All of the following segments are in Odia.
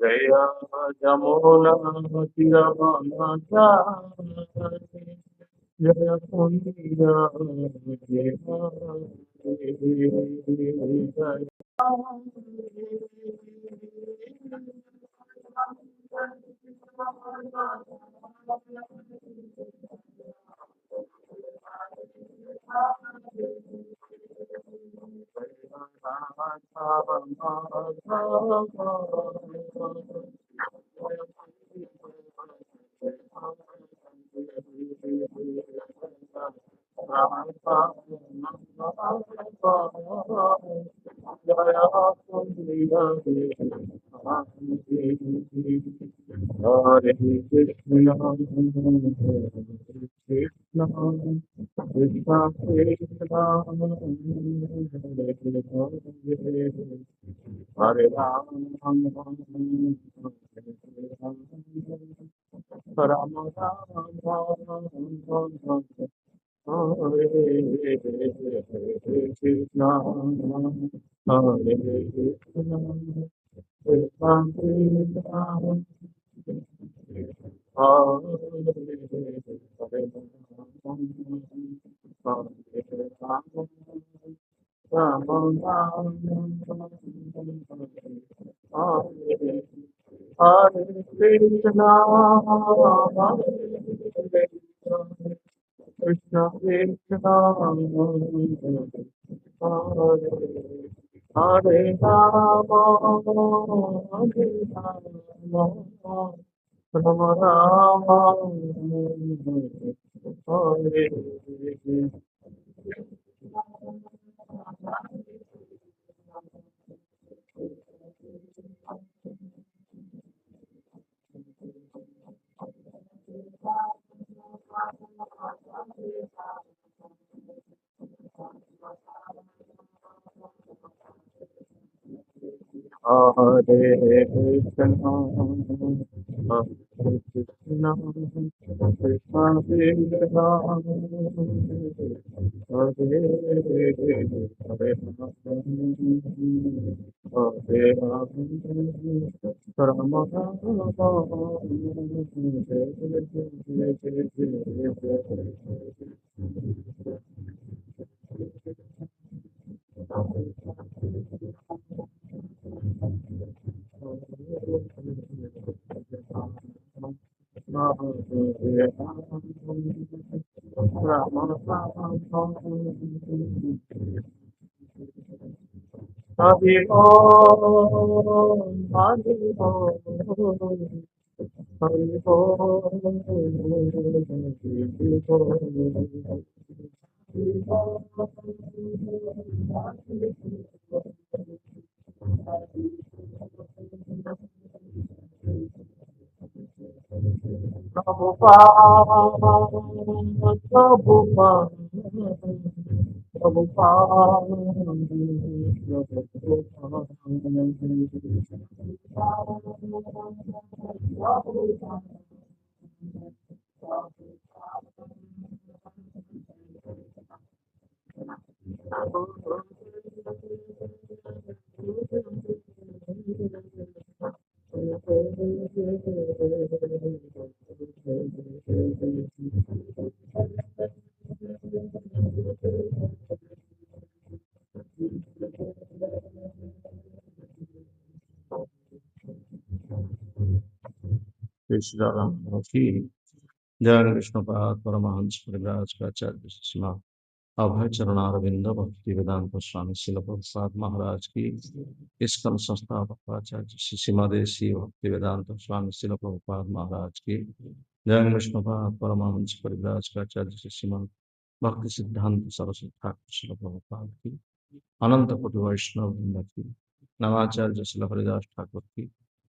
जय जमुना तीरवनचारि जय कुंज Hare Krishna, Krishna Krishna Krishna, Hare Ram, Ram Ram, Hare Krishna, Hare Krishna, Krishna Krishna. Hare Krishna, Krishna Krishna, Hare Rama, Hare Rama, Rama Rama, Hare Hare Krishna, Hare Krishna, Krishna Krishna, Hare Hare Hare Rama, Hare Om, Hare Om, Hare Prabhupada, Prabhupada, Krishna Ramaki, Jai Krishna Pad Paramahansa Parivraj Kacharya Sima अभय चरणारविंद भक्ति वेदांत स्वामी शिल प्रसाद महाराज की इसकल संस्थापक आचार्य श्री सीमादेशी भक्ति वेदांत स्वामी शिल प्रभुपाद महाराज की जय विष्णुपाद परमहंस परिव्राज का आचार्य श्री श्रीमद भक्ति सिद्धांत सरस्वती ठाकुर शिल प्रभुपाद की अनंत कोटि वैष्णव वृंद की नवाचार्य शिल हरिदास ठाकुर की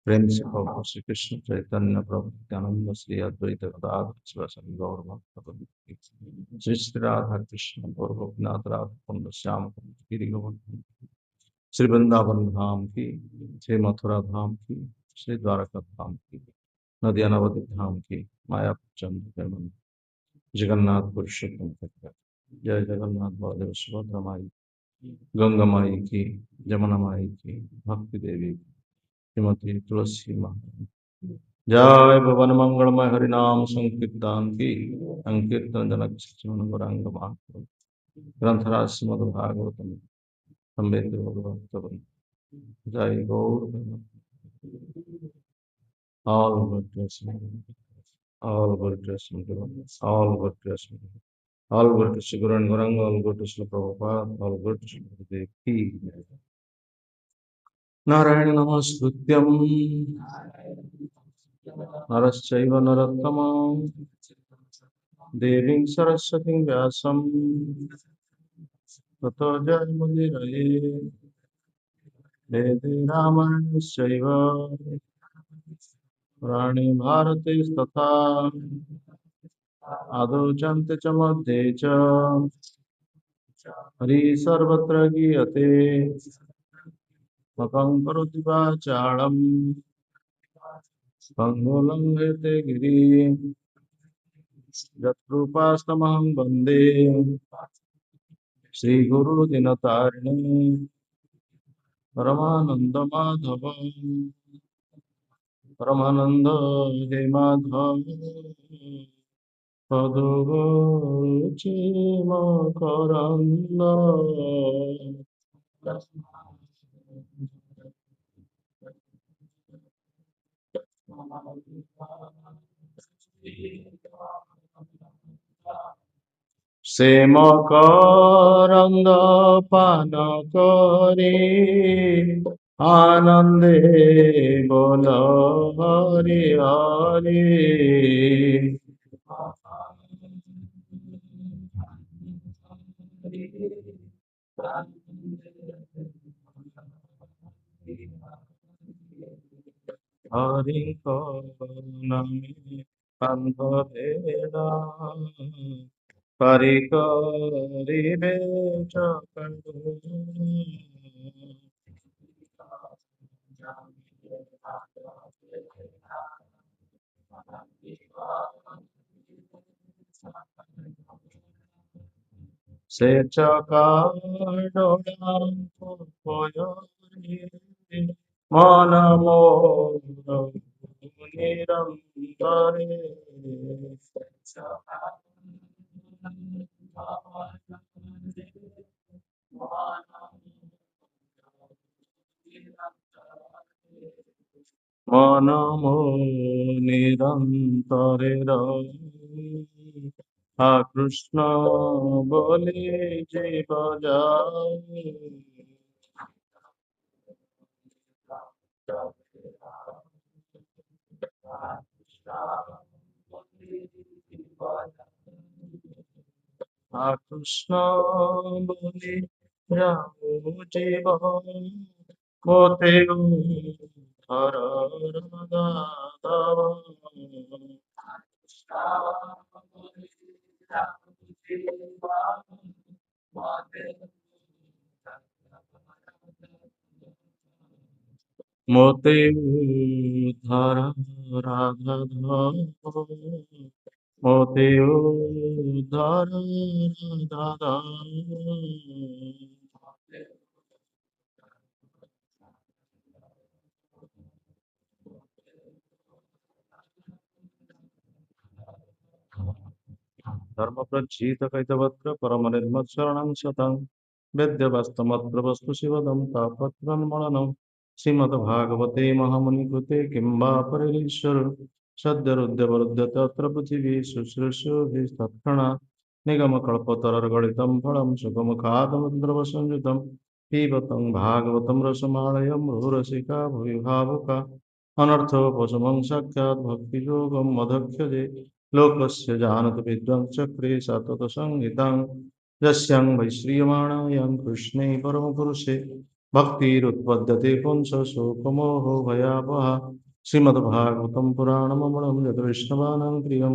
प्रेम से प्रभु श्री कृष्ण चैतन्य प्रभु नित्यानंद श्री अद्वैत गदाधर शिवासादि गौर भक्त श्री श्री राधा कृष्ण और गोपीनाथ राधा कुंड श्याम कुंड गिरि गोवर्धन श्री वृंदावन धाम की, श्री मथुरा धाम की, श्री द्वारका धाम की, नदिया नवद्वीप धाम की, मायापुर चंद्र के मंदिर जगन्नाथ पुरुषोत्तम तत्व जय जगन्नाथ बलदेव सुभद्रा माई, गंगा माई की, जमुना माई की, भक्ति देवी की, श्रीमती तुलसी महारानी। जय भवन मंगलमय हरिनाम संकीर्तन की संकीर्तन जनक श्रीमन गौरांग महाप्रभु ग्रंथराज श्रीमद् भागवतम संवेद भगवत जय गौर all good dressing, all good dressing, all good dressing, all good to Siguru and Goranga, all good to Srila Prabhupada, all good to Srila Devi. Narayana Namaskrityam Naraschaiva Narottamam Deving Saraswati Vyasam Tato Jayamudiraye Vede Ramanashaiva Rani Bharati Statha Ado Chante Chamadde Cha Hari Sarvatra Giyate Makam Karoti Vachalam Pangolangete Giri Jatrupastamaham Bande Sri Guru Dinatarine Paramananda Madhavam Paramananda He Madhavam Padugochi Makaranda Semakaranda Panakare Anande Bola Hari Hari Hari Karnami Pandaveda Parikari Becha Kandu Secha Kardolam Poyori Manamo Niram Tare Manamo Nirantare Ha Krishna Bole Jiva Jai Ha Krishna Bole Jai Jiva Mote Harada Mote Dhara Radha Mote Dhara Radha Dharma Prajita Kaitavatra Paramanidmat Saranam Satam Vedya Vastamatra Vastu Shivadam Tapatran Malanam Srimad Bhagavate Mahamuni Kute Kimba Paririshwar Sadhyarudya Varudya Tatra Puthivi Susrishu Vistatkhana Nigama Kalpatarar Gaditam Phalam Sugama Khadamudra Sanjutam Pibatam Bhagavatam Rasamalayam Rurasika Bhuvivavuka Anartha Pasamang Sakyat Bhakti Yogam Madhakyade लोकस्य जानत विद्वंचक्रे सततसंहितां यस्यां वैश्रियमाणायां कृष्णे परमपुरुषे भक्तिरुत्पद्यते पुंस शोकमोहो भयावः श्रीमद्भागवतं पुराणममलं यद्वैष्णवानां प्रियं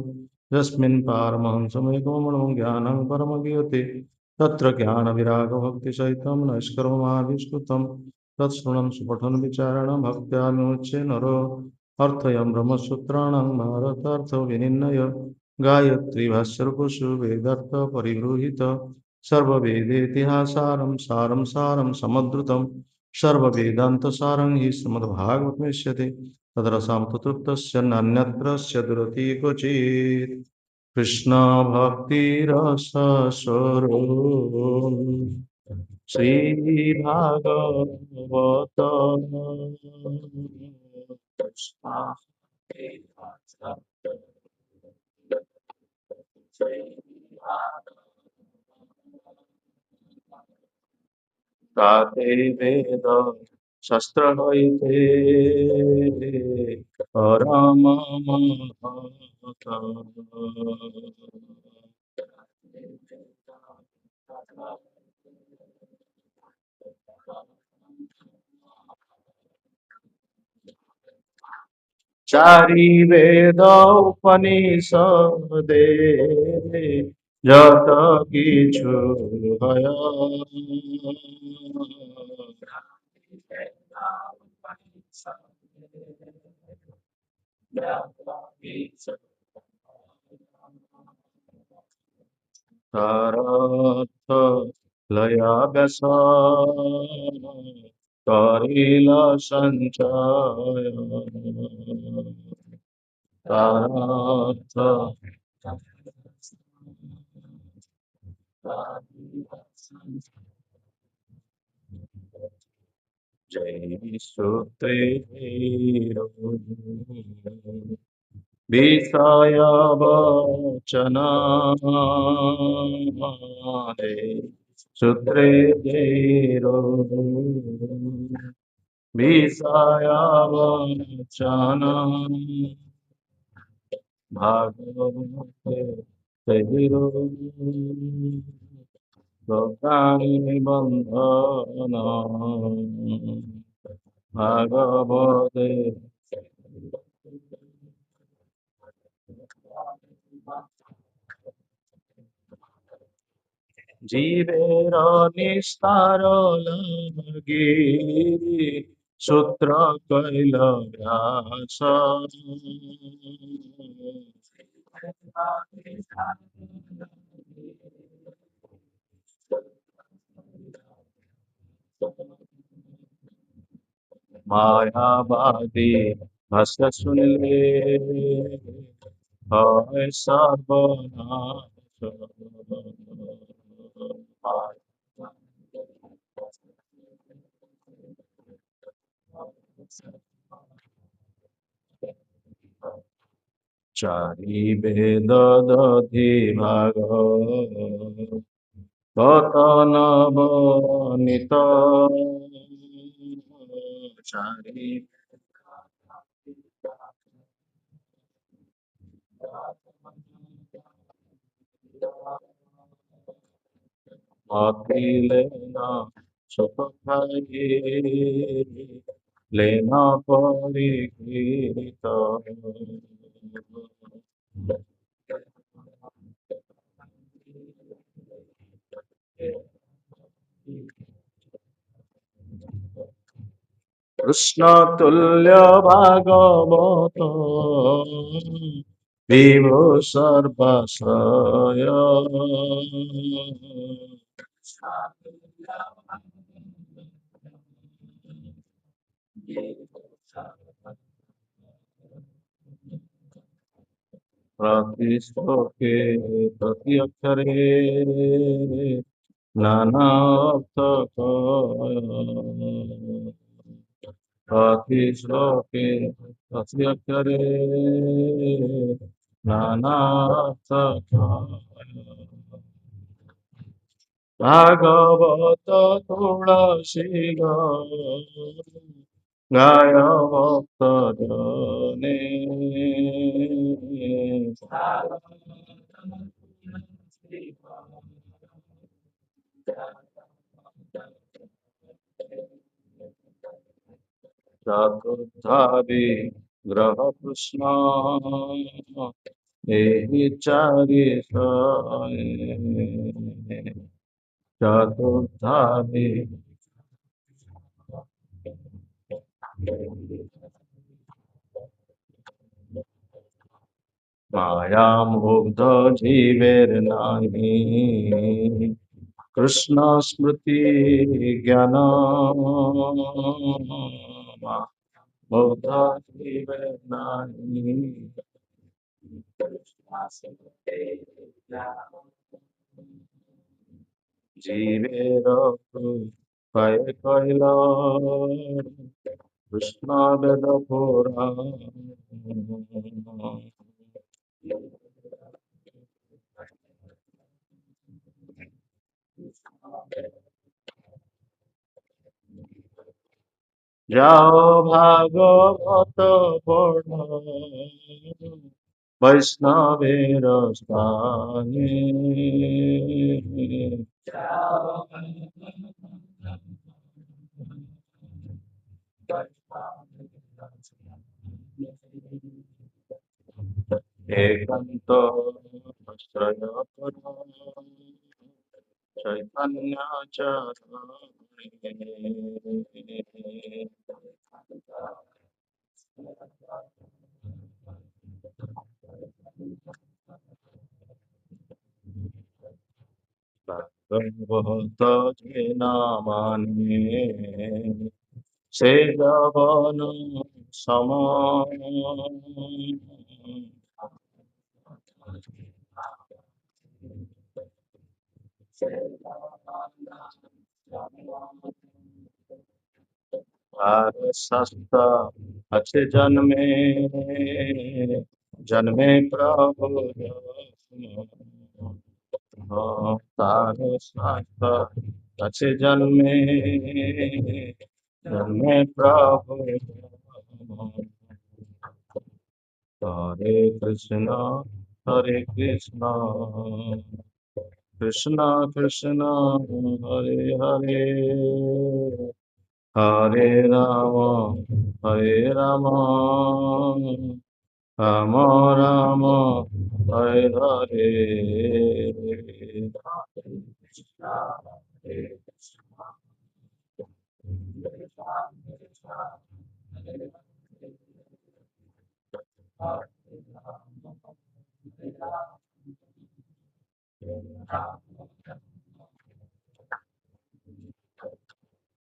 यस्मिन् पारमहंसमेकममलं ज्ञानं परमगीयते तत्र ज्ञानविरागभक्तिसहितं नैष्कर्ममाविष्कृतं तत्शृणं सुपठन् विचारणं भक्त्या विमुच्य नरो अर्थयं ब्रह्मसूत्राणां भारतार्थविनिर्णय गायत्री भाष्यर्पुषु वेदार्थ परिगृहीत सर्ववेदेतिहासारं सारं सारं समुद्धृतं सर्ववेदान्तसारं हि श्रीमद्भागवतमेष्यते तद्रसां ततृप्तस्य नान्यत्रस्य दुरति क्वचित् कृष्णभक्तिरसस्वरूपम् श्रीभागवत ताते वेद शस्त्रहैते परममहत् चारि वेद उपनिषदे যত কিছু হয় তার অর্থ লয়া ব্যাস করিল সঞ্চয় তার অর্থ জয় শ্রোত্রে বিষয়বচনাদে সূত্রে জৈরো বিষয়বচনা ভাগবতে জৈরো লোকানি বন্ধন ভাগবতে জীবের নিস্তার লাগি সূত্র কইল ব্যাস মায়াবাদী ভাষ্য শুনলে হয় সর্বনাশ চারি বেদ দধি ভাগ কত নবনীত চারি অখিলে না সুখ খাই লেনা পরিকৃত কৃষ্ণ তুল্য ভাগবত বিভু সর্বাশ্রয় প্রতি শ্লোকে প্রতি অক্ষরে নানা অর্থ প্রতি শ্লোকে প্রতি অক্ষরে নানা অর্থ ভাগবত তুলসী গায় ভক্ত জনে চতুর্ধাবি গ্রহ কৃষ্ণ এই চারি চতুর্ধাবি মায়া মুগ্ধ জীবের নাহি कृष्ण स्मृति ज्ञान मोधा जीवेर कृपाय कइल कृष्ण वेद पुराण जाओ भागवत पढ़ वैष्णवेर स्थाने एकांत आश्रय कर चैतन्याचरणे भगवत जे नामाने से जवन सम शास्त्र अच्छे जन्मे जन्मे प्रभु तार शास्त्र अच्छे जन्मे जन्मे प्रभु हरे कृष्ण कृष्ण कृष्ण हरे हरे हरे राम राम राम हरे हरे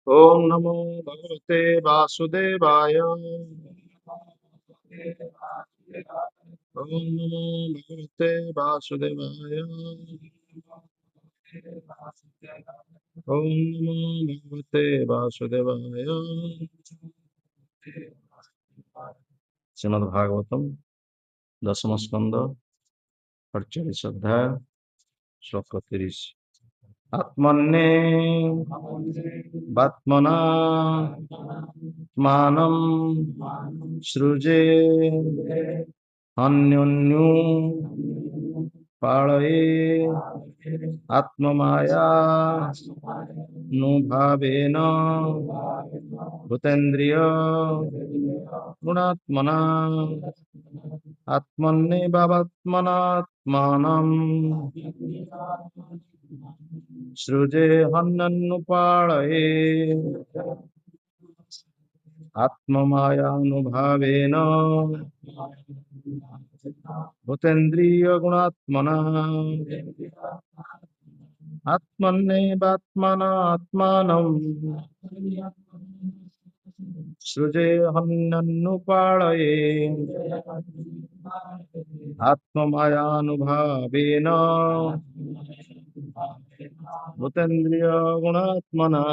ओम नमो भगवते वासुदेवाय ओम नमो भगवते वासुदेवाय ओम नमो भगवते वासुदेवाय श्रीमद् भागवतम दशम स्कंद 48 अध्याय श्लोक 30 आत्मन्ने बात्मना मानं सृजे अन्योन्यो पालये आत्ममाया नुभावेन भूतेन्द्रिय गुणात्मना आत्मन्नेवात्मनात्मानं सृजे हन्यन्नुपालये आत्ममायानुभावेन भूतेन्द्रिय गुणात्मना आत्मन्नेवात्मनात्मानं सृजे हन्यन्नुपालये आत्ममायानुभावेन भूतेन्द्रिय गुणात्मना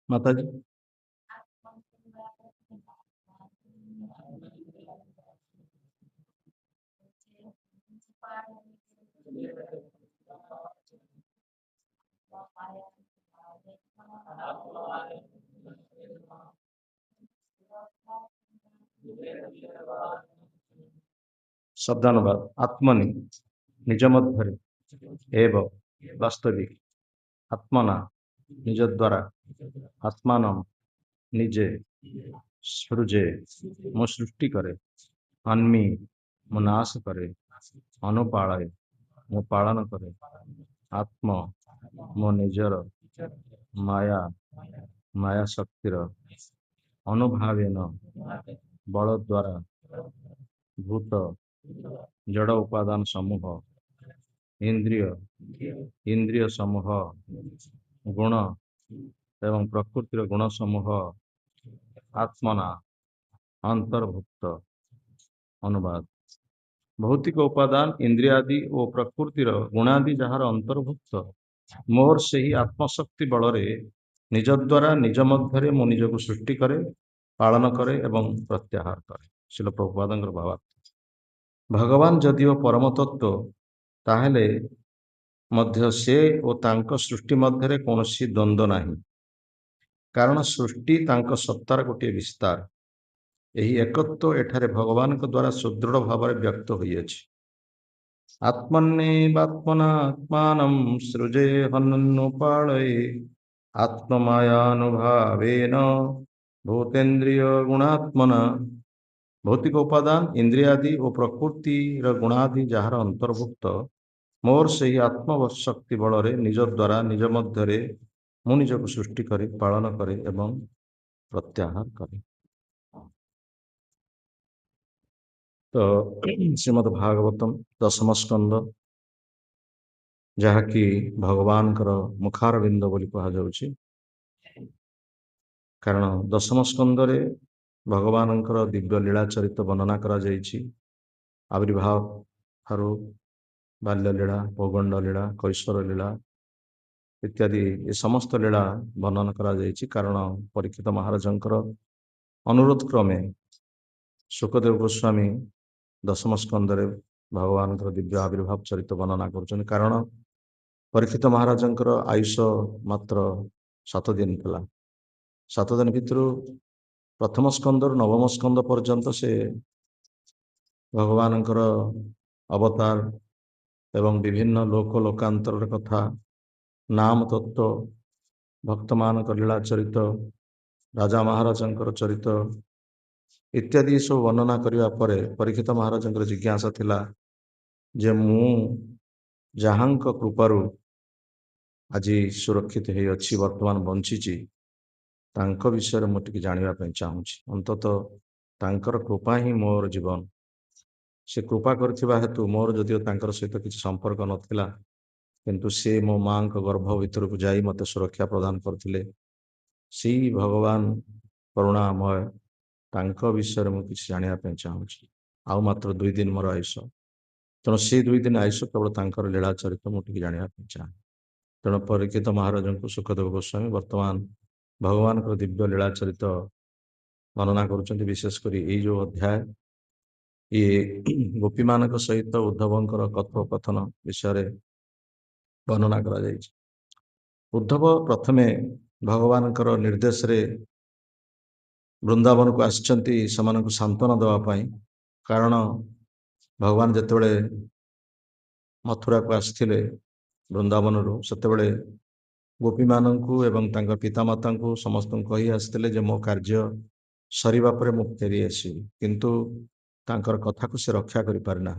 माता जी। शब्दानुवाद आत्मनि निज मध्य एव वास्तविक आत्मना निज द्वारा आत्मान निजे सृजे मो सृष्टि करे अन्मी मो नाश करे अनुपालय मो पालन करे आत्म मो निजर माया माया शक्तिर अनुभावेन बल द्वारा भूत जड़ उपादान समूह इंद्रिय इंद्रिय समूह गुण एवं प्रकृतिर गुण समूह आत्मना अंतर्भुक्त। अनुवाद भौतिक उपादान इंद्रियादि और प्रकृतिर गुणादि जहार अंतर्भुक्त मोर से ही आत्मशक्ति बल निज द्वारा निज मध्य मो निजक सृष्टि करे पालन करे एवं प्रत्याहार करे। शिल प्रभुपादंकर भावार्थ भगवान जदिओ परम तत्व ताहेले मध्य से ओ तांको सृष्टि मध्य कौनसी द्वंद्व नहीं कारण सृष्टि तांको सत्तार गोटे विस्तार यही एकत्व एठारे भगवान द्वारा सुदृढ़ भाव व्यक्त होइएछि। आत्मन्नेवात्मना आत्मानं सृजे हनुपालये आत्ममायानुभावेन भूतेन्द्रिय गुणात्मना भौतिक उपादान इंद्रियादि और प्रकृति गुणादि जहार अंतर्भुक्त मोर से ही आत्मशक्ति बल निज द्वारा निज मध्य मु निजक सृष्टि करे पालन करे एवं प्रत्याहार करे। तो श्रीमद् भागवतम दशम स्कंद जहाँकि भगवान मुखारविंद बोली कहुच्छी कारण दशम स्कंदरे भगवान दिव्य लीला चरित वर्णना करा आविर्भाव ठारू बाल्य लीला पौगंड लीला कैशोर लीला इत्यादि ये समस्त लीला वर्णन करा कारण परीक्षित महाराज अनुरोध क्रमे सुखदेव गोस्वामी दशम स्कंदरे भगवान दिव्य आविर्भाव चरित वर्णना कर कारण परीक्षित महाराज आयुष मात्र 7 दिन था 7 दिन भितर प्रथम स्कंदर नवम स्कंद पर्यंत से भगवान अवतार एवं विभिन्न लोक लोकांतर कथा नाम तत्व भक्त मान लीला चरित राजा महाराज चरित इत्यादि सब वर्णना करने पर परीक्षित महाराज जिज्ञासा थिला जे मु जहांक कृपारु आज सुरक्षित हो अच्छी वर्तमान बंची तांको विषय मुझे जानापी चाहूँगी अंततः तांकर कृपा ही मोर जीवन से कृपा करथिबा हेतु मोर जदिओ तांकर सहित किसी संपर्क नथिला किंतु से मो माँ गर्भ भीतर को जाई मते सुरक्षा प्रदान करथिले सी भगवान करुणामय तांको विषय में किसी जानापी चाहूँगी आउ मात्र 2 दिन मोर आयुष तेणु से 2 दिन आयुष केवल तांकर लीला चरित मुझे जानापी चाहे तेणु परीक्षित महाराज को सुखदेव गोस्वामी वर्तमान भगवान को दिव्य लीला चरित वर्णना कर विशेषकर ये जो अध्याय ये गोपी मान सहित उद्धवंकर कथोपकथन विषय वर्णना करा उद्धव प्रथमे भगवान निर्देश रे वृंदावन को आसचंती समान सांत्वना देवाई कारण भगवान जितेबले मथुरा को आसते वृंदावन से गोपी मानू एवं पितामाता को समस्त कही आसते मो कार्य सरीबा परे मु फेरी आसि किंतु तांकर कथा को से रक्षा करि पारना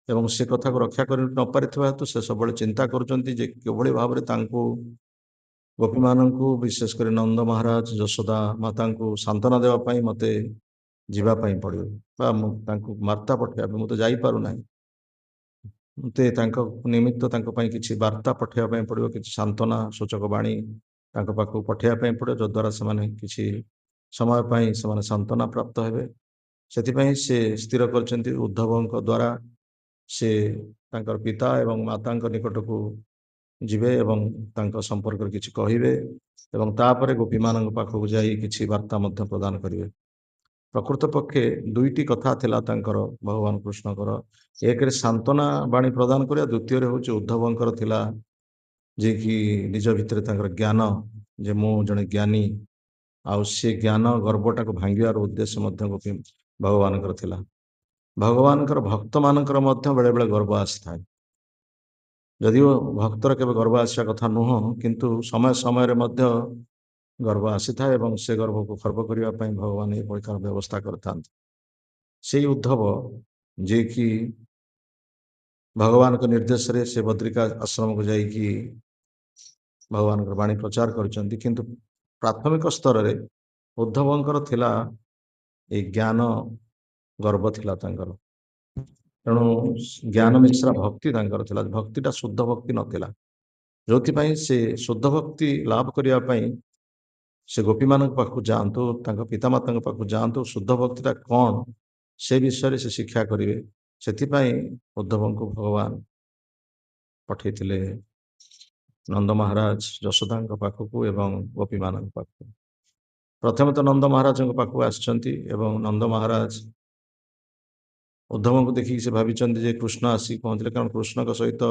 एवं से कथा को रक्षा कर न पारिथिबा हेतु से सब चिंता करुचंती जे केवली भाव रे तांको गोपी मानू विशेष कर नंद महाराज यशोदा माता को सांत्वना देवा पई मते जीवा पई पड़ियो बा तांको वार्ता पठिया मु तो जाई पारु नाही मते तांको निमित्त तांको पई किछि वार्ता पठिया पई पड़ियो किछि सांत्वना सूचक वाणी तांको पाखु पठिया पई पड़ियो जो द्वारा से माने किछि समय पई से माने सांत्वना प्राप्त हेबे से स्थिर कर उद्धव द्वारा से ତାଙ୍କର ପିତା ଏବଂ ମାତାଙ୍କ ନିକଟକୁ ଯିବେ ଏବଂ ତାଙ୍କ ସମ୍ପର୍କରେ କିଛି କହିବେ ଏବଂ ତାପରେ ଗୋପୀମାନଙ୍କ ପାଖକୁ ଯାଇ କିଛି ବାର୍ତ୍ତା ମଧ୍ୟ ପ୍ରଦାନ କରିବେ। ପ୍ରକୃତ ପକ୍ଷେ ଦୁଇଟି କଥା ଥିଲା ତାଙ୍କର ଭଗବାନ କୃଷ୍ଣଙ୍କର। ଏକରେ ସାନ୍ତ୍ୱନା ବାଣୀ ପ୍ରଦାନ କରିବା, ଦ୍ୱିତୀୟରେ ହେଉଛି ଉଦ୍ଧବଙ୍କର ଥିଲା ଯିଏକି ନିଜ ଭିତରେ ତାଙ୍କର ଜ୍ଞାନ ଯେ ମୁଁ ଜଣେ ଜ୍ଞାନୀ, ଆଉ ସେ ଜ୍ଞାନ ଗର୍ଭଟାକୁ ଭାଙ୍ଗିବାର ଉଦ୍ଦେଶ୍ୟ ମଧ୍ୟ ଭଗବାନଙ୍କର ଥିଲା। ଭଗବାନଙ୍କର ଭକ୍ତମାନଙ୍କର ମଧ୍ୟ ବେଳେବେଳେ ଗର୍ବ ଆସିଥାଏ। ଯଦିଓ ଭକ୍ତର କେବେ ଗର୍ବ ଆସିବା କଥା ନୁହଁ, କିନ୍ତୁ ସମୟ ସମୟରେ ମଧ୍ୟ ଗର୍ବ ଆସିଥାଏ ଏବଂ ସେ ଗର୍ଭକୁ ଖର୍ବ କରିବା ପାଇଁ ଭଗବାନ ଏହି ପ୍ରକାର ବ୍ୟବସ୍ଥା କରିଥାନ୍ତି। ସେଇ ଉଦ୍ଧବ ଯିଏକି ଭଗବାନଙ୍କ ନିର୍ଦ୍ଦେଶରେ ସେ ବଦ୍ରିକା ଆଶ୍ରମକୁ ଯାଇକି ଭଗବାନଙ୍କର ବାଣୀ ପ୍ରଚାର କରିଛନ୍ତି, କିନ୍ତୁ ପ୍ରାଥମିକ ସ୍ତରରେ ଉଦ୍ଧବଙ୍କର ଥିଲା ଏଇ ଜ୍ଞାନ ଗର୍ବ ଥିଲା ତାଙ୍କର। ତେଣୁ ଜ୍ଞାନ ମିଶ୍ରା ଭକ୍ତି ତାଙ୍କର ଥିଲା, ଭକ୍ତିଟା ଶୁଦ୍ଧ ଭକ୍ତି ନଥିଲା, ଯୋଉଥିପାଇଁ ସେ ଶୁଦ୍ଧ ଭକ୍ତି ଲାଭ କରିବା ପାଇଁ ସେ ଗୋପୀମାନଙ୍କ ପାଖକୁ ଯାଆନ୍ତୁ, ତାଙ୍କ ପିତାମାତାଙ୍କ ପାଖକୁ ଯାଆନ୍ତୁ, ଶୁଦ୍ଧ ଭକ୍ତିଟା କ'ଣ ସେ ବିଷୟରେ ସେ ଶିକ୍ଷା କରିବେ। ସେଥିପାଇଁ ଉଦ୍ଧବଙ୍କୁ ଭଗବାନ ପଠେଇଥିଲେ ନନ୍ଦ ମହାରାଜ ଯଶୋଦାଙ୍କ ପାଖକୁ ଏବଂ ଗୋପୀମାନଙ୍କ ପାଖକୁ। ପ୍ରଥମେ ତ ନନ୍ଦ ମହାରାଜଙ୍କ ପାଖକୁ ଆସିଛନ୍ତି ଏବଂ ନନ୍ଦ ମହାରାଜ ଉଦ୍ଧବଙ୍କୁ ଦେଖିକି ସେ ଭାବିଛନ୍ତି ଯେ କୃଷ୍ଣ ଆସିକି ପହଞ୍ଚିଲେ, କାରଣ କୃଷ୍ଣଙ୍କ ସହିତ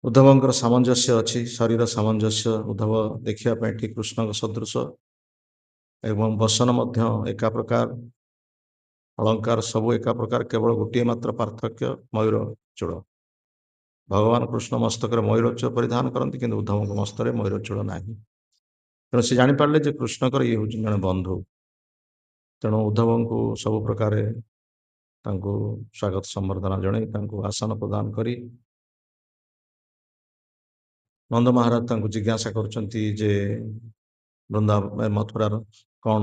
ଉଦ୍ଧବଙ୍କର ସାମଞ୍ଜସ୍ୟ ଅଛି, ଶରୀର ସାମଞ୍ଜସ୍ୟ। ଉଦ୍ଧବ ଦେଖିବା ପାଇଁ ଠିକ୍ କୃଷ୍ଣଙ୍କ ସଦୃଶ ଏବଂ ବସନ ମଧ୍ୟ ଏକା ପ୍ରକାର, ଅଳଙ୍କାର ସବୁ ଏକା ପ୍ରକାର, କେବଳ ଗୋଟିଏ ମାତ୍ର ପାର୍ଥକ୍ୟ ମୟୂର ଚୂଳ। ଭଗବାନ କୃଷ୍ଣ ମସ୍ତକରେ ମୟୂର ଚୂଳ ପରିଧାନ କରନ୍ତି, କିନ୍ତୁ ଉଦ୍ଧବଙ୍କ ମସ୍ତକରେ ମୟୂର ଚୂଳ ନାହିଁ। ତେଣୁ ସେ ଜାଣିପାରିଲେ ଯେ କୃଷ୍ଣଙ୍କର ଇଏ ହେଉଛି ଜଣେ ବନ୍ଧୁ। ତେଣୁ ଉଦ୍ଧବଙ୍କୁ ସବୁ ପ୍ରକାରେ ତାଙ୍କୁ ସ୍ୱାଗତ ସମ୍ବର୍ଦ୍ଧନା ଜଣାଇ ତାଙ୍କୁ ଆସନ ପ୍ରଦାନ କରି ନନ୍ଦ ମହାରାଜ ତାଙ୍କୁ ଜିଜ୍ଞାସା କରୁଛନ୍ତି ଯେ ମଥୁରାର କ'ଣ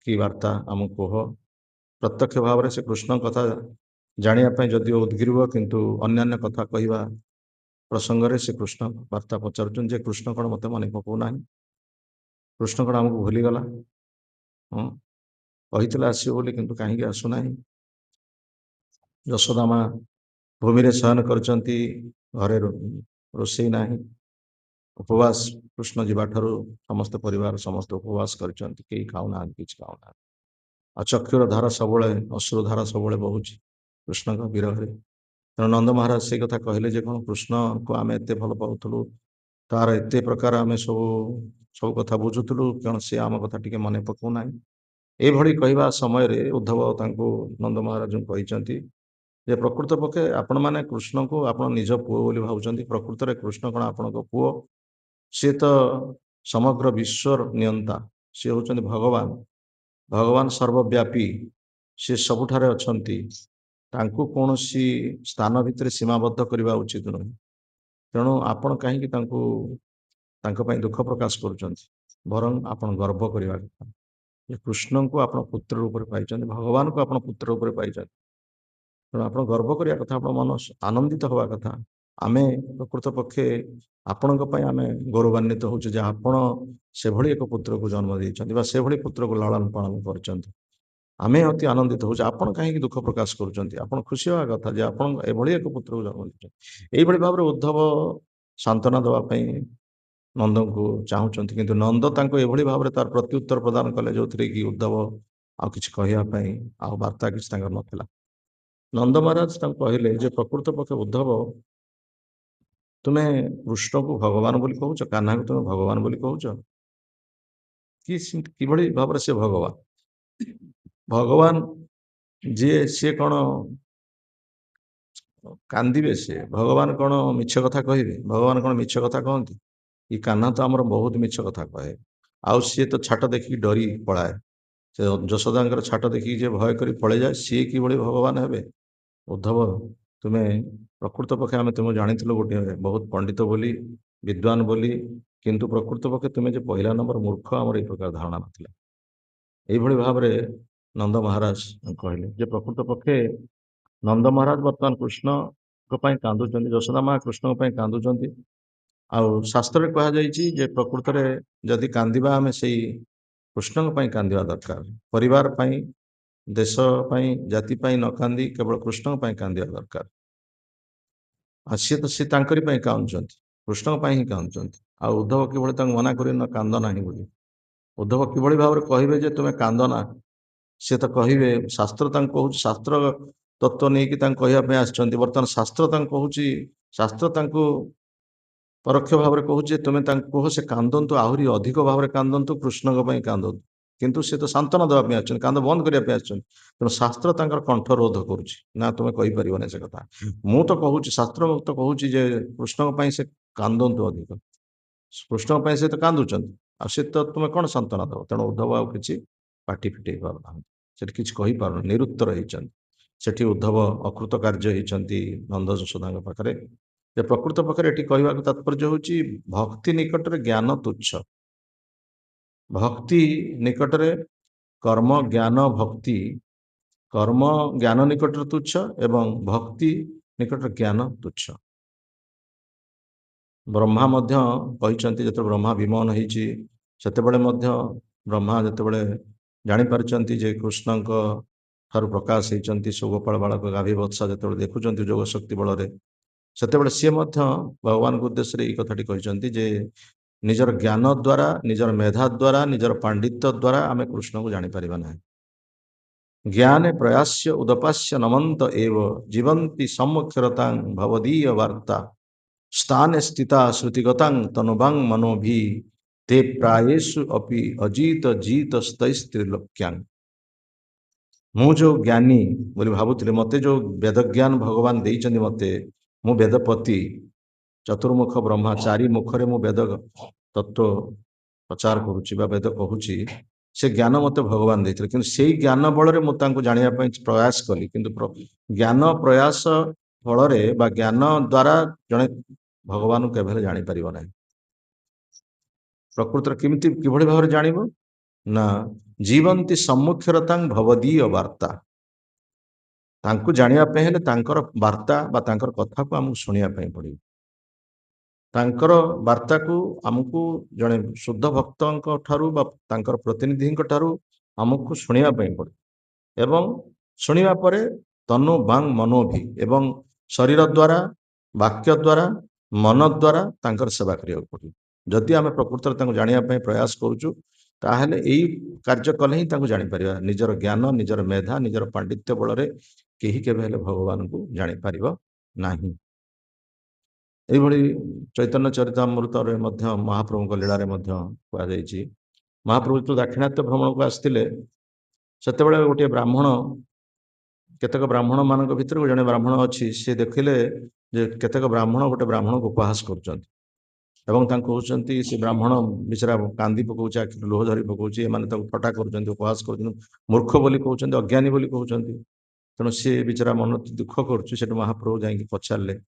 କି ବାର୍ତ୍ତା ଆମକୁ କୁହ। ପ୍ରତ୍ୟକ୍ଷ ଭାବରେ ସେ କୃଷ୍ଣଙ୍କ କଥା ଜାଣିବା ପାଇଁ ଯଦିଓ ଉଦ୍ଗ୍ରୀବ, କିନ୍ତୁ ଅନ୍ୟାନ୍ୟ କଥା କହିବା ପ୍ରସଙ୍ଗରେ ସେ କୃଷ୍ଣ ବାର୍ତ୍ତା ପଚାରୁଛନ୍ତି ଯେ କୃଷ୍ଣ କ'ଣ ମୋତେ ମନେ ପକାଉନାହିଁ, କୃଷ୍ଣ କ'ଣ ଆମକୁ ଭୁଲିଗଲା, କହିଥିଲା ଆସିବ ବୋଲି କିନ୍ତୁ କାହିଁକି ଆସୁନାହିଁ। ଯଶୋଦା ମା ଭୂମିରେ ଶୟନ କରିଛନ୍ତି, ଘରେ ରୋଷେଇ ନାହିଁ, ଉପବାସ କୃଷ୍ଣ ଯିବାଠାରୁ ସମସ୍ତ ପରିବାର ସମସ୍ତେ ଉପବାସ କରିଛନ୍ତି, କେହି ଖାଉନାହାନ୍ତି, କିଛି ଖାଉନାହାନ୍ତି। ଆଉ ଚକ୍ଷୁର ଧାର ସବୁବେଳେ, ଅଶ୍ରୁ ଧାର ସବୁବେଳେ ବହୁଛି କୃଷ୍ଣଙ୍କ ବିରହରେ। ତେଣୁ ନନ୍ଦ ମହାରାଜ ସେଇ କଥା କହିଲେ ଯେ କ'ଣ କୃଷ୍ଣକୁ ଆମେ ଏତେ ଭଲ ପାଉଥିଲୁ, ତାର ଏତେ ପ୍ରକାର ଆମେ ସବୁ କଥା ବୁଝୁଥିଲୁ, କାରଣ ସେ ଆମ କଥା ଟିକେ ମନେ ପକାଉନାହିଁ। ଏଇଭଳି କହିବା ସମୟରେ ଉଦ୍ଧବ ତାଙ୍କୁ ନନ୍ଦ ମହାରାଜଙ୍କୁ କହିଛନ୍ତି ଯେ ପ୍ରକୃତ ପକ୍ଷେ ଆପଣମାନେ କୃଷ୍ଣଙ୍କୁ ଆପଣ ନିଜ ପୁଅ ବୋଲି ଭାବୁଛନ୍ତି, ପ୍ରକୃତରେ କୃଷ୍ଣ କ'ଣ ଆପଣଙ୍କ ପୁଅ? ସିଏ ତ ସମଗ୍ର ବିଶ୍ୱର ନିୟନ୍ତା, ସିଏ ହେଉଛନ୍ତି ଭଗବାନ, ଭଗବାନ ସର୍ବବ୍ୟାପୀ, ସିଏ ସବୁଠାରେ ଅଛନ୍ତି। ତାଙ୍କୁ କୌଣସି ସ୍ଥାନ ଭିତରେ ସୀମାବଦ୍ଧ କରିବା ଉଚିତ ନୁହେଁ। ତେଣୁ ଆପଣ କାହିଁକି ତାଙ୍କ ପାଇଁ ଦୁଃଖ ପ୍ରକାଶ କରୁଛନ୍ତି? ବରଂ ଆପଣ ଗର୍ବ କରିବା କଥା ଯେ କୃଷ୍ଣଙ୍କୁ ଆପଣ ପୁତ୍ର ରୂପରେ ପାଇଛନ୍ତି, ଭଗବାନଙ୍କୁ ଆପଣ ପୁତ୍ର ରୂପରେ ପାଇଛନ୍ତି। ତେଣୁ ଆପଣ ଗର୍ବ କରିବା କଥା, ଆପଣ ମନ ଆନନ୍ଦିତ ହେବା କଥା। ଆମେ ପ୍ରକୃତ ପକ୍ଷେ ଆପଣଙ୍କ ପାଇଁ ଆମେ ଗୌରବାନ୍ୱିତ ହେଉଛୁ ଯେ ଆପଣ ସେଭଳି ଏକ ପୁତ୍ରକୁ ଜନ୍ମ ଦେଇଛନ୍ତି ବା ସେଭଳି ପୁତ୍ରକୁ ଲାଳନ ପାଳନ କରିଛନ୍ତି। ଆମେ ଅତି ଆନନ୍ଦିତ ହେଉଛୁ। ଆପଣ କାହିଁକି ଦୁଃଖ ପ୍ରକାଶ କରୁଛନ୍ତି? ଆପଣ ଖୁସି ହେବା କଥା ଯେ ଆପଣ ଏଭଳି ଏକ ପୁତ୍ରକୁ ଜନ୍ମ ଦେଇଛନ୍ତି। ଏଇଭଳି ଭାବରେ ଉଦ୍ଧବ ସାନ୍ତ୍ୱନା ଦେବା ପାଇଁ ନନ୍ଦଙ୍କୁ ଚାହୁଁଛନ୍ତି, କିନ୍ତୁ ନନ୍ଦ ତାଙ୍କୁ ଏଭଳି ଭାବରେ ତାର ପ୍ରତ୍ୟୁତ୍ତର ପ୍ରଦାନ କଲେ ଯୋଉଥିରେ କି ଉଦ୍ଧବ ଆଉ କିଛି କହିବା ପାଇଁ ଆଉ ବାର୍ତ୍ତା କିଛି ତାଙ୍କର ନଥିଲା। ନନ୍ଦ ମହାରାଜ ତାଙ୍କୁ କହିଲେ ଯେ ପ୍ରକୃତ ପକ୍ଷେ ଉଦ୍ଧବ, ତୁମେ କୃଷ୍ଣକୁ ଭଗବାନ ବୋଲି କହୁଛ, କାହ୍ନାକୁ ତୁମେ ଭଗବାନ ବୋଲି କହୁଛ, କିଭଳି ଭାବରେ ସେ ଭଗବାନ? ଭଗବାନ ଯିଏ, ସିଏ କ'ଣ କାନ୍ଦିବେ? ସିଏ ଭଗବାନ କ'ଣ ମିଛ କଥା କହିବେ? ଭଗବାନ କ'ଣ ମିଛ କଥା କହନ୍ତି? ଏ କାହ୍ନା ତ ଆମର ବହୁତ ମିଛ କଥା କହେ, ଆଉ ସିଏ ତ ଛାଟ ଦେଖିକି ଡରି ପଳାଏ। ସେ ଯଶୋଦାଙ୍କର ଛାଟ ଦେଖିକି ଯେ ଭୟ କରି ପଳେଇଯାଏ, ସିଏ କିଭଳି ଭଗବାନ ହେବେ? ଉଦ୍ଧବ, ତୁମେ ପ୍ରକୃତ ପକ୍ଷେ ଆମେ ତୁମକୁ ଜାଣିଥିଲୁ ଗୋଟିଏ ବହୁତ ପଣ୍ଡିତ ବୋଲି, ବିଦ୍ୱାନ ବୋଲି, କିନ୍ତୁ ପ୍ରକୃତ ପକ୍ଷେ ତୁମେ ଯେ ପହିଲା ନମ୍ବର ମୂର୍ଖ, ଆମର ଏହି ପ୍ରକାର ଧାରଣା ନଥିଲା। ଏଇଭଳି ଭାବରେ ନନ୍ଦ ମହାରାଜ କହିଲେ ଯେ ପ୍ରକୃତ ପକ୍ଷେ ନନ୍ଦ ମହାରାଜ ବର୍ତ୍ତମାନ କୃଷ୍ଣଙ୍କ ପାଇଁ କାନ୍ଦୁଛନ୍ତି, ଯଶୋଦା ମା କୃଷ୍ଣଙ୍କ ପାଇଁ କାନ୍ଦୁଛନ୍ତି। ଆଉ ଶାସ୍ତ୍ରରେ କୁହାଯାଇଛି ଯେ ପ୍ରକୃତରେ ଯଦି କାନ୍ଦିବା ଆମେ ସେଇ କୃଷ୍ଣଙ୍କ ପାଇଁ କାନ୍ଦିବା ଦରକାର, ପରିବାର ପାଇଁ देश जाति न कांदी केवल कृष्ण कांदिया दरकार सी तो सी कांदुंट कृष्ण ही कांदुंट आ उद्धव किभली मना कर कांद ना बोली उद्धव किभली भाव कहे जे तुम्हें कांदना सी तो कहे शास्त्र कहूँ शास्त्र तत्व नहीं कहवाई आसछन्ति बर्तमान शास्त्र कहूँ शास्त्र परोक्ष भाव में कहूँ तुम्हें कह से कांदतु आहरी अधिक भाव में कांदतु कृष्ण कांदतु किंतु सी तो सांत्वना देवाई आसछन्ति कांद बंद करने आसछन्ति तेणु शास्त्र कंठरोध करुच्ची ना तुम्हें कहीपर से कथा मु तो कहूँ शास्त्र तो कहूँ कृष्ण से कांदतु अधिक कृष्ण से तो कांदुंट आ सी तो तुम्हें कौन सांत्वना दब तेणु उद्धव आ कि पाटी फिटे पारना कि पार निरुत्तर होती उद्धव अकृत कार्य होती नंद यशोदा पाखे प्रकृत पक्षरे कहवा तात्पर्य हूँ भक्ति निकट में ज्ञान तुच्छ भक्ति निकट में कर्म ज्ञान भक्ति कर्म ज्ञान निकट तुच्छ एवं भक्ति निकट ज्ञान तुच्छ ब्रह्मा जो ब्रह्मा विमोहन होती ब्रह्मा जो जापार जे कृष्ण ठार प्रकाश होती सुगोपाल बालक गाभी वत्सा जो देखुं जोग शक्ति बल से सी भगवान उद्देश्य ये कथाटी कहते जे निजर ज्ञान द्वारा निजर मेधा द्वारा निजर पांडित्य द्वारा आम कृष्ण को जापर ना ज्ञाने प्रयास्य उदपास्य नमंत एव जीवंती सम्मुखरता भवदीय वार्ता स्थाने स्थिता श्रुतिगतां तनुभां मनोभि ते प्रायेषु अपि अजीत जीत स्तैस्त्रिलोक्यां मु जो ज्ञानी बोली भावुली मत जो वेद ज्ञान भगवान देइचंदी मते मु वेदपति चतुर्मुख ब्रह्मा चारि मुखरे मु वेद तत्व प्रचार करुच्ची वेद कहूँ से ज्ञान मत भगवान देते कि से ज्ञान बल मुझे जानापी प्रयास कली किंतु ज्ञान प्रयास फल ज्ञान द्वारा जड़े भगवान केवल जापर ना प्रकृतर किमती किभली भाव जान ना जीवंती सम्मुखरता भवदीय वार्ता जानापी हेले वार्ता कथा को आमको शुणापी पड़ो तांकर वार्ता को आमको जड़े शुद्ध भक्त प्रतिनिधि आमको शुणापी पड़े एवं शुणा पर तनु बांग मनो भी एवं शरीर द्वारा वाक्य द्वारा मन द्वारा तांकर सेवा करिया पड़े जदि आम प्रकृत जानापी प्रयास करुचु ताहले यही कार्य कले ही जापर निजर ज्ञान निजर मेधा निजर पांडित्य बल कहीं के भगवान को जापर ना यही चैतन्य चरितामृत महाप्रभु लीला कहुई महाप्रभु जो दाक्षिणात्य भ्रमण को आसते से गोटे ब्राह्मण केतक ब्राह्मण मान भर जड़े ब्राह्मण अच्छी सी देखिले केतक ब्राह्मण गोटे ब्राह्मण को उपहास कर कहते से ब्राह्मण बेचारा कांदी पकाउछ आखिर लुह झरी पकाउछ एमाने फटा कर उपहास कर मूर्ख बोली कहते अज्ञानी बोली कहते तेणु सी बेचारा मन दुख कर महाप्रभु जाकि पचारे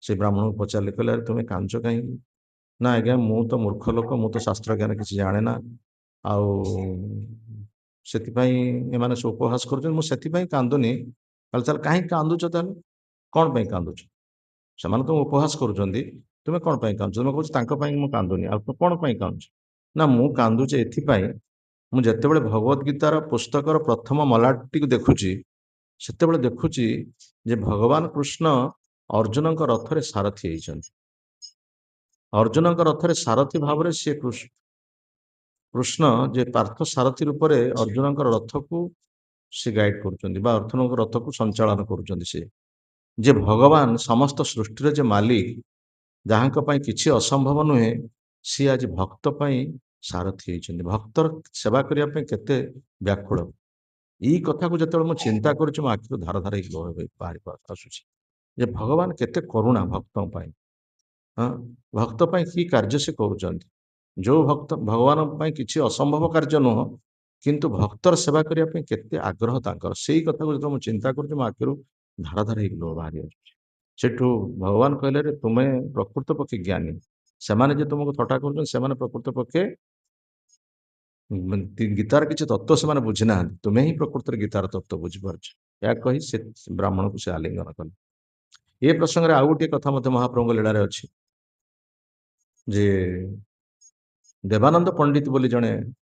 से ब्राह्मण को पचारे कहले तुम्हें कांच कहीं ना आज्ञा मु तो मूर्ख लोक मु तो शास्त्र ज्ञान किसी जाने ना से सब उपहास कर कांदुनी कहीं कांदुच कौन पे कांदुच से तुम उपहास कर तुम्हें कौन पे कांदुच तुम्हें कहूँ मुझे कांदुनी आ कौन पे कांदुच ना मु कांदुचे एथिपाई मुझे भगवद गीतार पुस्तकर प्रथम मलाटी को देखुची से देखुची जे भगवान कृष्ण अर्जुन रथ रे सारथी होती अर्जुन रथ रे सारथी भाव में सी कृष्ण जे पार्थ सारथी रूप में अर्जुन रथ को सी गाइड कर अर्जुन रथ को संचालन कर जे भगवान समस्त सृष्टि जे मालिक जहाँ किसी असंभव नुहे सी आज भक्त सारथी होती भक्तर सेवा करने केते व्याकुल यही कथा को जो मुझे चिंता कर आखिर धार धार बाहर आसूँ भगवान केते करुणा भक्तों हाँ भक्त कि कार्य से कर जो भक्त भगवान किसी असंभव कार्य नुह किंतु भक्तर सेवा करने केते आग्रह तांकर से कथा को जो मुझे चिंता कर आखिर धार धार लुह बाहरी आठू भगवान कहले तुम्हें प्रकृत पक्षे ज्ञानी से तुमको थटा कर प्रकृत पक्षे गीतार किसी तत्व से बुझी ना तुम्हें ही प्रकृत गीतार तत्व बुझीपार या कही से ब्राह्मण को से आलिंगन कले ये प्रसंग में आउ गोटे कथा महाप्रभु लीला अच्छी जे देवानंद पंडित बोली जड़े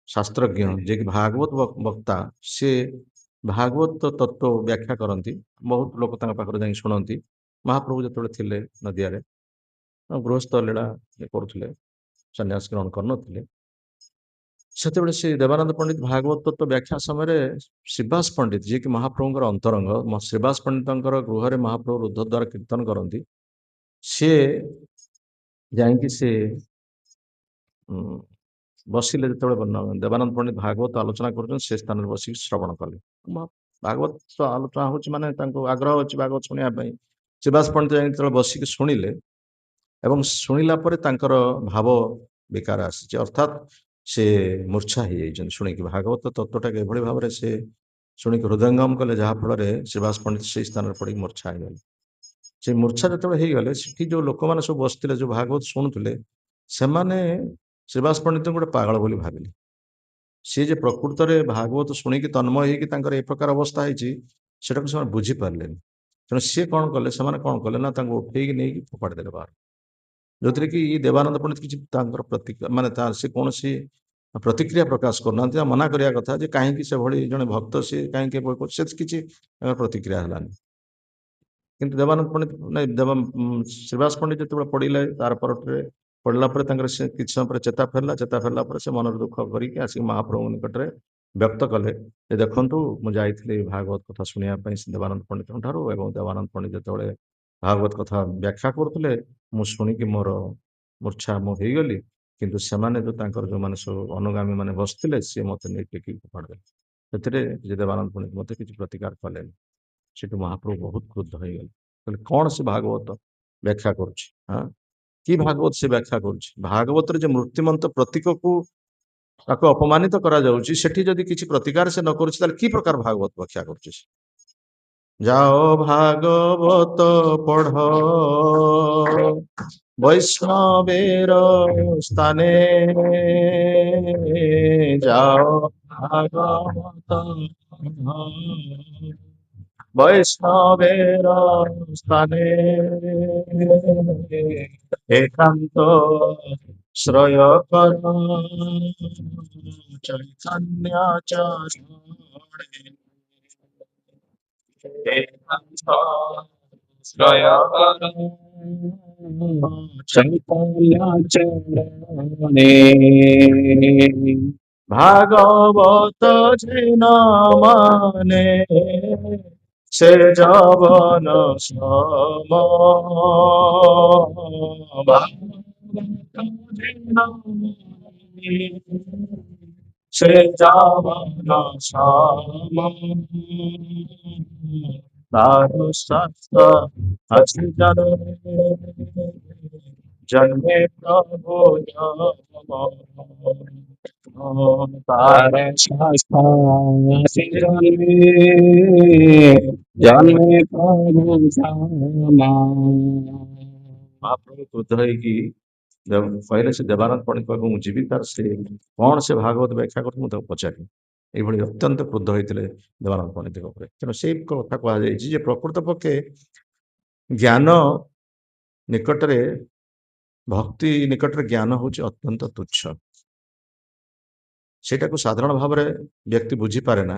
शास्त्रज्ञ जे कि भागवत वक्ता से ଭାଗବତ ତତ୍ତ୍ୱ ବ୍ୟାଖ୍ୟା କରନ୍ତି। ବହୁତ ଲୋକ ତାଙ୍କ ପାଖରେ ଯାଇ ଶୁଣନ୍ତି। ମହାପ୍ରଭୁ ଯେତେବେଳେ ଥିଲେ ନଦିଆରେ ଗୃହସ୍ଥ ଲୀଳା କରୁଥିଲେ, ସନ୍ନ୍ୟାସ ଗ୍ରହଣ କରିନଥିଲେ, ସେତେବେଳେ ସେ ଦେବାନନ୍ଦ ପଣ୍ଡିତ ଭାଗବତ ତତ୍ତ୍ୱ ବ୍ୟାଖ୍ୟା ସମୟରେ ଶ୍ରୀବାସ ପଣ୍ଡିତ, ଯିଏକି ମହାପ୍ରଭୁଙ୍କର ଅନ୍ତରଙ୍ଗ, ଶ୍ରୀବାସ ପଣ୍ଡିତଙ୍କର ଗୃହରେ ମହାପ୍ରଭୁ ରୁଦ୍ଧ ଦ୍ୱାର କୀର୍ତ୍ତନ କରନ୍ତି। ସିଏ ଯାଇକି ସେ ବସିଲେ, ଯେତେବେଳେ ଦେବାନନ୍ଦ ପଣ୍ଡିତ ଭାଗବତ ଆଲୋଚନା କରୁଛନ୍ତି ସେ ସ୍ଥାନରେ ବସିକି ଶ୍ରବଣ କଲେ। ଭାଗବତ ଆଲୋଚନା ହଉଛି ମାନେ ତାଙ୍କୁ ଆଗ୍ରହ ଅଛି ଭାଗବତ ଶୁଣିବା ପାଇଁ। ଶ୍ରୀବାସ ପଣ୍ଡିତ ଯାଇକି ଯେତେବେଳେ ବସିକି ଶୁଣିଲେ ଏବଂ ଶୁଣିଲା ପରେ ତାଙ୍କର ଭାବ ବିକାର ଆସିଛି, ଅର୍ଥାତ୍ ସେ ମୂର୍ଚ୍ଛା ହେଇଯାଇଛନ୍ତି ଶୁଣିକି। ଭାଗବତ ତତ୍ତ୍ୱଟାକୁ ଏଭଳି ଭାବରେ ସେ ଶୁଣିକି ହୃଦୟଙ୍ଗମ କଲେ, ଯାହାଫଳରେ ଶ୍ରୀବାସ ପଣ୍ଡିତ ସେଇ ସ୍ଥାନରେ ପଡ଼ିକି ମୂର୍ଚ୍ଛା ହେଇଗଲେ। ସେ ମୂର୍ଚ୍ଛା ଯେତେବେଳେ ହେଇଗଲେ, ସେଠି ଯୋଉ ଲୋକମାନେ ସବୁ ବସିଥିଲେ, ଯୋଉ ଭାଗବତ ଶୁଣୁଥିଲେ, ସେମାନେ ଶ୍ରୀବାସ ପଣ୍ଡିତଙ୍କୁ ଗୋଟେ ପାଗଳ ବୋଲି ଭାବିଲେ। ସିଏ ଯେ ପ୍ରକୃତରେ ଭାଗବତ ଶୁଣିକି ତନ୍ମୟ ହେଇକି ତାଙ୍କର ଏ ପ୍ରକାର ଅବସ୍ଥା ହେଇଛି, ସେଟାକୁ ସେମାନେ ବୁଝିପାରିଲେନି। ତେଣୁ ସିଏ କଣ କଲେ, ସେମାନେ କଣ କଲେ ନା, ତାଙ୍କୁ ଉଠେଇକି ନେଇକି ଫୋପାଡ଼ି ଦେଲେ ବାହାର। ଯୋଉଥିରେ କି ଦେବାନନ୍ଦ ପଣ୍ଡିତ କିଛି ତାଙ୍କର ପ୍ରତିକ୍ରିୟା, ମାନେ ସେ କୌଣସି ପ୍ରତିକ୍ରିୟା ପ୍ରକାଶ କରୁନାହାନ୍ତି। ମନା କରିବା କଥା ଯେ କାହିଁକି ସେଭଳି ଜଣେ ଭକ୍ତ ସିଏ କାହିଁକି ସେ କିଛି ତାଙ୍କର ପ୍ରତିକ୍ରିୟା ହେଲାନି। କିନ୍ତୁ ଦେବାନନ୍ଦ ପଣ୍ଡିତ ଶ୍ରୀବାସ ପଣ୍ଡିତ ଯେତେବେଳେ ପଢିଲେ, ତାର ପରଠରେ ପଢିଲା ପରେ ତାଙ୍କର ସେ କିଛି ସମୟ ପରେ ଚେତା ଫେରିଲା ପରେ ସେ ମନରେ ଦୁଃଖ କରିକି ଆସିକି ମହାପ୍ରଭୁଙ୍କ ନିକଟରେ ବ୍ୟକ୍ତ କଲେ ଯେ ଦେଖନ୍ତୁ, ମୁଁ ଯାଇଥିଲି ଭାଗବତ କଥା ଶୁଣିବା ପାଇଁ ଦେବାନନ୍ଦ ପଣ୍ଡିତଙ୍କ ଠାରୁ, ଏବଂ ଦେବାନନ୍ଦ ପଣ୍ଡିତ ଯେତେବେଳେ ଭାଗବତ କଥା ବ୍ୟାଖ୍ୟା କରୁଥିଲେ, ମୁଁ ଶୁଣିକି ମୋର ମୂର୍ଚ୍ଛା ମୁଁ ହେଇଗଲି। କିନ୍ତୁ ସେମାନେ ତାଙ୍କର ଯୋଉମାନେ ସବୁ ଅନୁଗାମୀ ମାନେ ବସିଥିଲେ, ସିଏ ମତେ ନେଇ ଟେକିକି ଫୋପାଡ଼ି ଦେଲେ। ସେଥିରେ ଦେବାନନ୍ଦ ପଣ୍ଡିତ ମତେ କିଛି ପ୍ରତିକାର କଲେନି। ସେଠୁ ମହାପ୍ରଭୁ ବହୁତ କ୍ରୁଦ୍ଧ ହେଇଗଲେ, କହିଲେ କଣ ସେ ଭାଗବତ ବ୍ୟାଖ୍ୟା କରୁଛି? କି ଭାଗବତ ସେ ବ୍ୟାଖ୍ୟା କରୁଛି? ଭାଗବତରେ ଯେ ମୂର୍ତ୍ତିମନ୍ତ ପ୍ରତୀକକୁ ତାକୁ ଅପମାନିତ କରାଯାଉଛି, ସେଠି ଯଦି କିଛି ପ୍ରତିକାର ସେ ନ କରୁଛି, ତାହେଲେ କି ପ୍ରକାର ଭାଗବତ ବ୍ୟାଖ୍ୟା କରୁଛି? ଯାଅ ଭାଗବତ ପଢ বৈষ্ণবের স্থানে, যাও ভাগবত বৈষ্ণবের স্থানে, একান্ত শ্রয় কর চৈতন্য চরণে, একান্ত শ্রয় কর চৈতন্য চরণে। ভাগবত যেন মানে, সে যবন সম, ভাগবত যেন মানে, সে যবন সম, তার শাস্ত্র আছে জন্মে প্রভু তার শাস্ত্র আছে জন্মে প্রভু। ମହାପ୍ରଭୁ କ୍ରୋଧ ହେଇକି କହିଲେ, ସେ ଦେବାନନ୍ଦ ପଣ୍ଡିତ ପାଖକୁ ମୁଁ ଯିବି, ତାର ସେ କଣ ସେ ଭାଗବତ ବ୍ୟାଖ୍ୟା କରୁଛି ମୁଁ ତାକୁ ପଚାରିବି। ଏଇଭଳି ଅତ୍ୟନ୍ତ କ୍ରୋଧ ହେଇଥିଲେ ଦେବାନନ୍ଦ ପଣ୍ଡିତଙ୍କ ଉପରେ। ତେଣୁ ସେଇ କଥା କୁହାଯାଇଛି ଯେ ପ୍ରକୃତ ପକ୍ଷେ ଜ୍ଞାନ ନିକଟରେ, ଭକ୍ତି ନିକଟରେ ଜ୍ଞାନ ହେଉଛି ଅତ୍ୟନ୍ତ ତୁଚ୍ଛ। ସେଇଟାକୁ ସାଧାରଣ ଭାବରେ ବ୍ୟକ୍ତି ବୁଝିପାରେ ନା।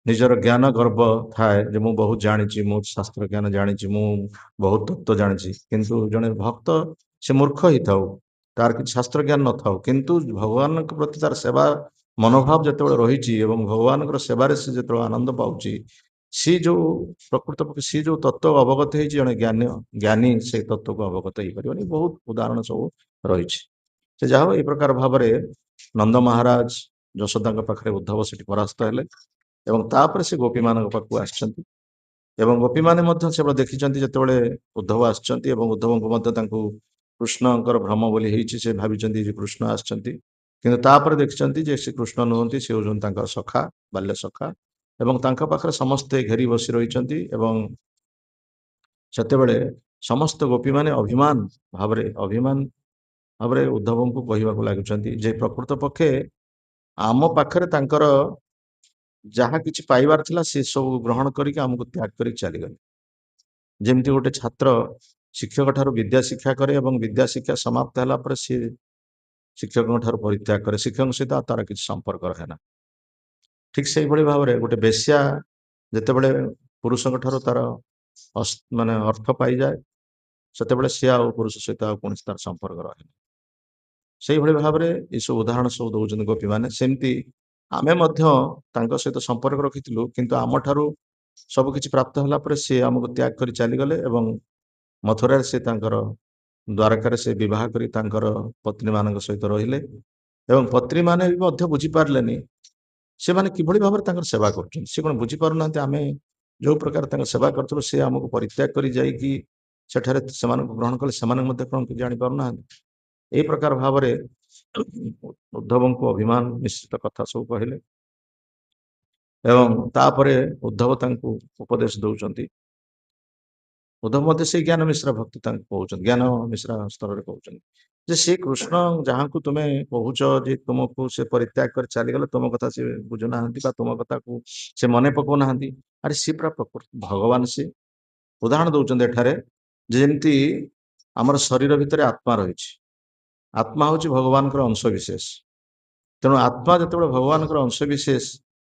ନିଜର ଜ୍ଞାନ ଗର୍ବ ଥାଏ ଯେ ମୁଁ ବହୁତ ଜାଣିଛି, ମୁଁ ଶାସ୍ତ୍ର ଜ୍ଞାନ ଜାଣିଛି, ମୁଁ ବହୁତ ତତ୍ତ୍ୱ ଜାଣିଛି। କିନ୍ତୁ ଜଣେ ଭକ୍ତ ସେ ମୂର୍ଖ ହେଇଥାଉ, ତାର କିଛି ଶାସ୍ତ୍ର ଜ୍ଞାନ ନଥାଉ, କିନ୍ତୁ ଭଗବାନଙ୍କ ପ୍ରତି ତାର ସେବା ମନୋଭାବ ଯେତେବେଳେ ରହିଛି ଏବଂ ଭଗବାନଙ୍କର ସେବାରେ ସେ ଯେତେବେଳେ ଆନନ୍ଦ ପାଉଛି, ସିଏ ଯୋଉ ପ୍ରକୃତ ପକ୍ଷେ ସିଏ ଯୋଉ ତତ୍ତ୍ୱ ଅବଗତ ହେଇଛି, ଜଣେ ଜ୍ଞାନୀ ସେଇ ତତ୍ତ୍ୱକୁ ଅବଗତ ହେଇପାରିବନି। ବହୁତ ଉଦାହରଣ ସବୁ ରହିଛି। ସେ ଯାହା ହଉ, ଏଇ ପ୍ରକାର ଭାବରେ ନନ୍ଦ ମହାରାଜ ଯଶୋଦାଙ୍କ ପାଖରେ ଉଦ୍ଧବ ସେଠି ପରାସ୍ତ ହେଲେ, ଏବଂ ତାପରେ ସେ ଗୋପୀମାନଙ୍କ ପାଖକୁ ଆସିଛନ୍ତି। ଏବଂ ଗୋପୀମାନେ ମଧ୍ୟ ସେବେଳେ ଦେଖିଛନ୍ତି ଯେତେବେଳେ ଉଦ୍ଧବ ଆସିଛନ୍ତି, ଏବଂ ଉଦ୍ଧବଙ୍କୁ ମଧ୍ୟ ତାଙ୍କୁ କୃଷ୍ଣଙ୍କର ଭ୍ରମ ବୋଲି ହେଇଛି, ସେ ଭାବିଛନ୍ତି ଯେ କୃଷ୍ଣ ଆସିଛନ୍ତି। କିନ୍ତୁ ତାପରେ ଦେଖିଛନ୍ତି ଯେ ସେ କୃଷ୍ଣ ନୁହନ୍ତି, ସେ ହେଉଛନ୍ତି ତାଙ୍କର ସଖା, ବାଲ୍ୟ ସଖା, ଏବଂ ତାଙ୍କ ପାଖରେ ସମସ୍ତେ ଘେରି ବସି ରହିଛନ୍ତି। ଏବଂ ସେତେବେଳେ ସମସ୍ତ ଗୋପୀମାନେ ଅଭିମାନ ଭାବରେ ଉଦ୍ଧବଙ୍କୁ କହିବାକୁ ଲାଗୁଛନ୍ତି ଯେ ପ୍ରକୃତ ପକ୍ଷେ ଆମ ପାଖରେ ତାଙ୍କର ଯାହା କିଛି ପାଇବାର ଥିଲା ସେ ସବୁ ଗ୍ରହଣ କରିକି ଆମକୁ ତ୍ୟାଗ କରିକି ଚାଲିଗଲେ। ଯେମିତି ଗୋଟେ ଛାତ୍ର ଶିକ୍ଷକ ଠାରୁ ବିଦ୍ୟା ଶିକ୍ଷା କରେ ଏବଂ ବିଦ୍ୟା ଶିକ୍ଷା ସମାପ୍ତ ହେଲା ପରେ ସିଏ ଶିକ୍ଷକଙ୍କ ଠାରୁ ପରିତ୍ୟାଗ କରେ, ଶିକ୍ଷକଙ୍କ ସହିତ ତାର କିଛି ସମ୍ପର୍କ ରହେ ନା। ଠିକ ସେଇଭଳି ଭାବରେ ଗୋଟେ ବେଶ୍ୟା ଯେତେବେଳେ ପୁରୁଷଙ୍କ ଠାରୁ ତାର ମାନେ ଅର୍ଥ ପାଇଯାଏ, ସେତେବେଳେ ସିଏ ଆଉ ପୁରୁଷ ସହିତ ଆଉ କୌଣସି ତାର ସମ୍ପର୍କ ରହେନି। ସେଇଭଳି ଭାବରେ ଏସବୁ ଉଦାହରଣ ସବୁ ଦଉଛନ୍ତି ଗୋପୀମାନେ। ସେମିତି ଆମେ ମଧ୍ୟ ତାଙ୍କ ସହିତ ସମ୍ପର୍କ ରଖିଥିଲୁ, କିନ୍ତୁ ଆମଠାରୁ ସବୁ କିଛି ପ୍ରାପ୍ତ ହେଲା ପରେ ସିଏ ଆମକୁ ତ୍ୟାଗ କରି ଚାଲିଗଲେ ଏବଂ ମଥୁରାରେ ସେ ତାଙ୍କର ଦ୍ୱାରକାରେ ସେ ବିବାହ କରି ତାଙ୍କର ପତ୍ନୀ ମାନଙ୍କ ସହିତ ରହିଲେ ଏବଂ ପତ୍ନୀ ମାନେ ବି ମଧ୍ୟ ବୁଝିପାରିଲେନି ସେମାନେ କିଭଳି ଭାବରେ ତାଙ୍କର ସେବା କରୁଛନ୍ତି। ସେ କଣ ବୁଝିପାରୁନାହାନ୍ତି ଆମେ ଯୋଉ ପ୍ରକାର ତାଙ୍କ ସେବା କରୁଥିଲୁ ସେ ଆମକୁ ପରିତ୍ୟାଗ କରି ଯାଇକି ସେଠାରେ ସେମାନଙ୍କୁ ଗ୍ରହଣ କଲେ, ସେମାନେ ମଧ୍ୟ କଣ ଜାଣିପାରୁନାହାନ୍ତି। ଏଇ ପ୍ରକାର ଭାବରେ ଉଦ୍ଧବଙ୍କୁ ଅଭିମାନ ମିଶ୍ରିତ କଥା ସବୁ କହିଲେ ଏବଂ ତାପରେ ଉଦ୍ଧବ ତାଙ୍କୁ ଉପଦେଶ ଦଉଛନ୍ତି। ଉଦ୍ଧବ ମଧ୍ୟ ସେଇ ଜ୍ଞାନ ମିଶ୍ରା ଭକ୍ତି ତାଙ୍କୁ କହୁଛନ୍ତି, ଜ୍ଞାନ ମିଶ୍ରା ସ୍ତରରେ କହୁଛନ୍ତି ଯେ ସେ କୃଷ୍ଣ ଯାହାକୁ ତୁମେ କହୁଛ ଯେ ତୁମକୁ ସେ ପରିତ୍ୟାଗ କରି ଚାଲିଗଲେ, ତୁମ କଥା ସେ ବୁଝୁନାହାନ୍ତି ବା ତୁମ କଥାକୁ ସେ ମନେ ପକାଉନାହାନ୍ତି। ଆରେ ସିଏ ପୁରା ଭଗବାନ। ସେ ଉଦାହରଣ ଦଉଛନ୍ତି ଏଠାରେ ଯେମିତି ଆମର ଶରୀର ଭିତରେ ଆତ୍ମା ରହିଛି, ଆତ୍ମା ହଉଛି ଭଗବାନଙ୍କର ଅଂଶ ବିଶେଷ। ତେଣୁ ଆତ୍ମା ଯେତେବେଳେ ଭଗବାନଙ୍କର ଅଂଶ ବିଶେଷ,